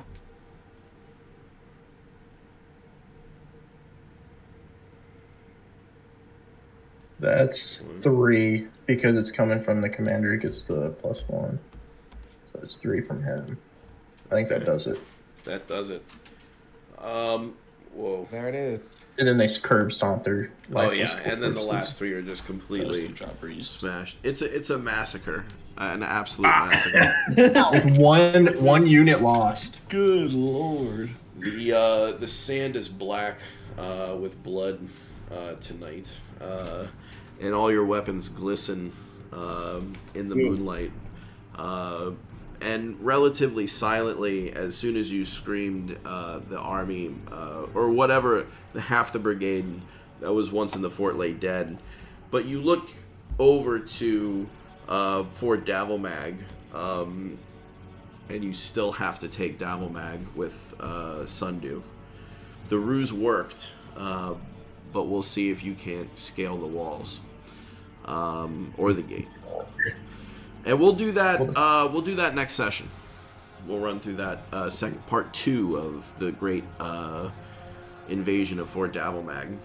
That's 3 because it's coming from the commander. He gets the +1. So it's 3 from him. I think that does it. That does it. Whoa. There it is. And then they curb stomp their. Oh yeah, and then the last 3 are just That was completely the drop breeze. smashed. It's a massacre, an absolute massacre. With one unit lost. Good lord. The sand is black with blood tonight, and all your weapons glisten in the moonlight. And relatively silently, as soon as you screamed, the army, or whatever, half the brigade that was once in the fort lay dead. But you look over to Fort Davelmag, and you still have to take Davelmag with Sundew. The ruse worked, but we'll see if you can't scale the walls or the gate. And we'll do that. We'll do that next session. We'll run through that second part 2 of the great invasion of Fort Davelmag.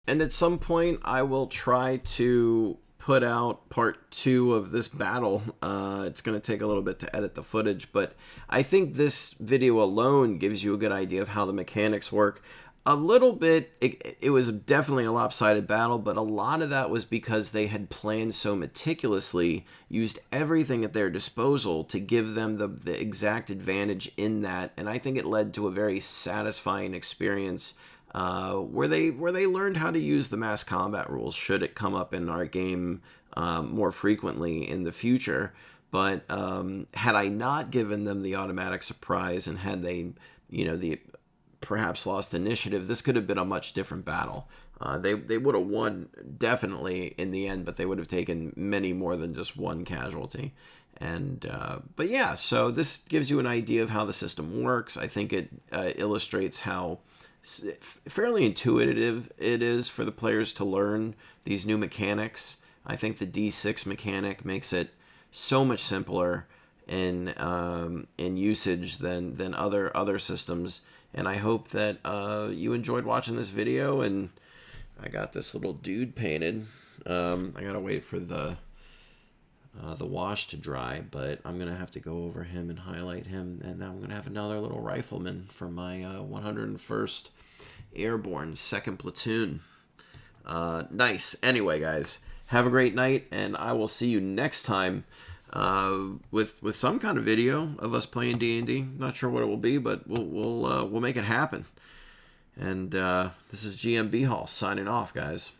And at some point, I will try to put out part 2 of this battle. It's going to take a little bit to edit the footage, but I think this video alone gives you a good idea of how the mechanics work. A little bit, it was definitely a lopsided battle, but a lot of that was because they had planned so meticulously, used everything at their disposal to give them the exact advantage in that, and I think it led to a very satisfying experience where they learned how to use the mass combat rules should it come up in our game more frequently in the future. But had I not given them the automatic surprise and had they, perhaps lost initiative, this could have been a much different battle. They would have won definitely in the end, but they would have taken many more than just one casualty. And but yeah, so this gives you an idea of how the system works. I think it illustrates how fairly intuitive it is for the players to learn these new mechanics. I think the D6 mechanic makes it so much simpler in usage than other systems. And I hope that you enjoyed watching this video. And I got this little dude painted. I gotta wait for the wash to dry, but I'm gonna have to go over him and highlight him. And I'm gonna have another little rifleman for my 101st Airborne 2nd Platoon. Nice. Anyway, guys, have a great night, and I will see you next time with some kind of video of us playing D&D. Not sure what it will be, but we'll make it happen. And this is GMB Hall signing off, guys.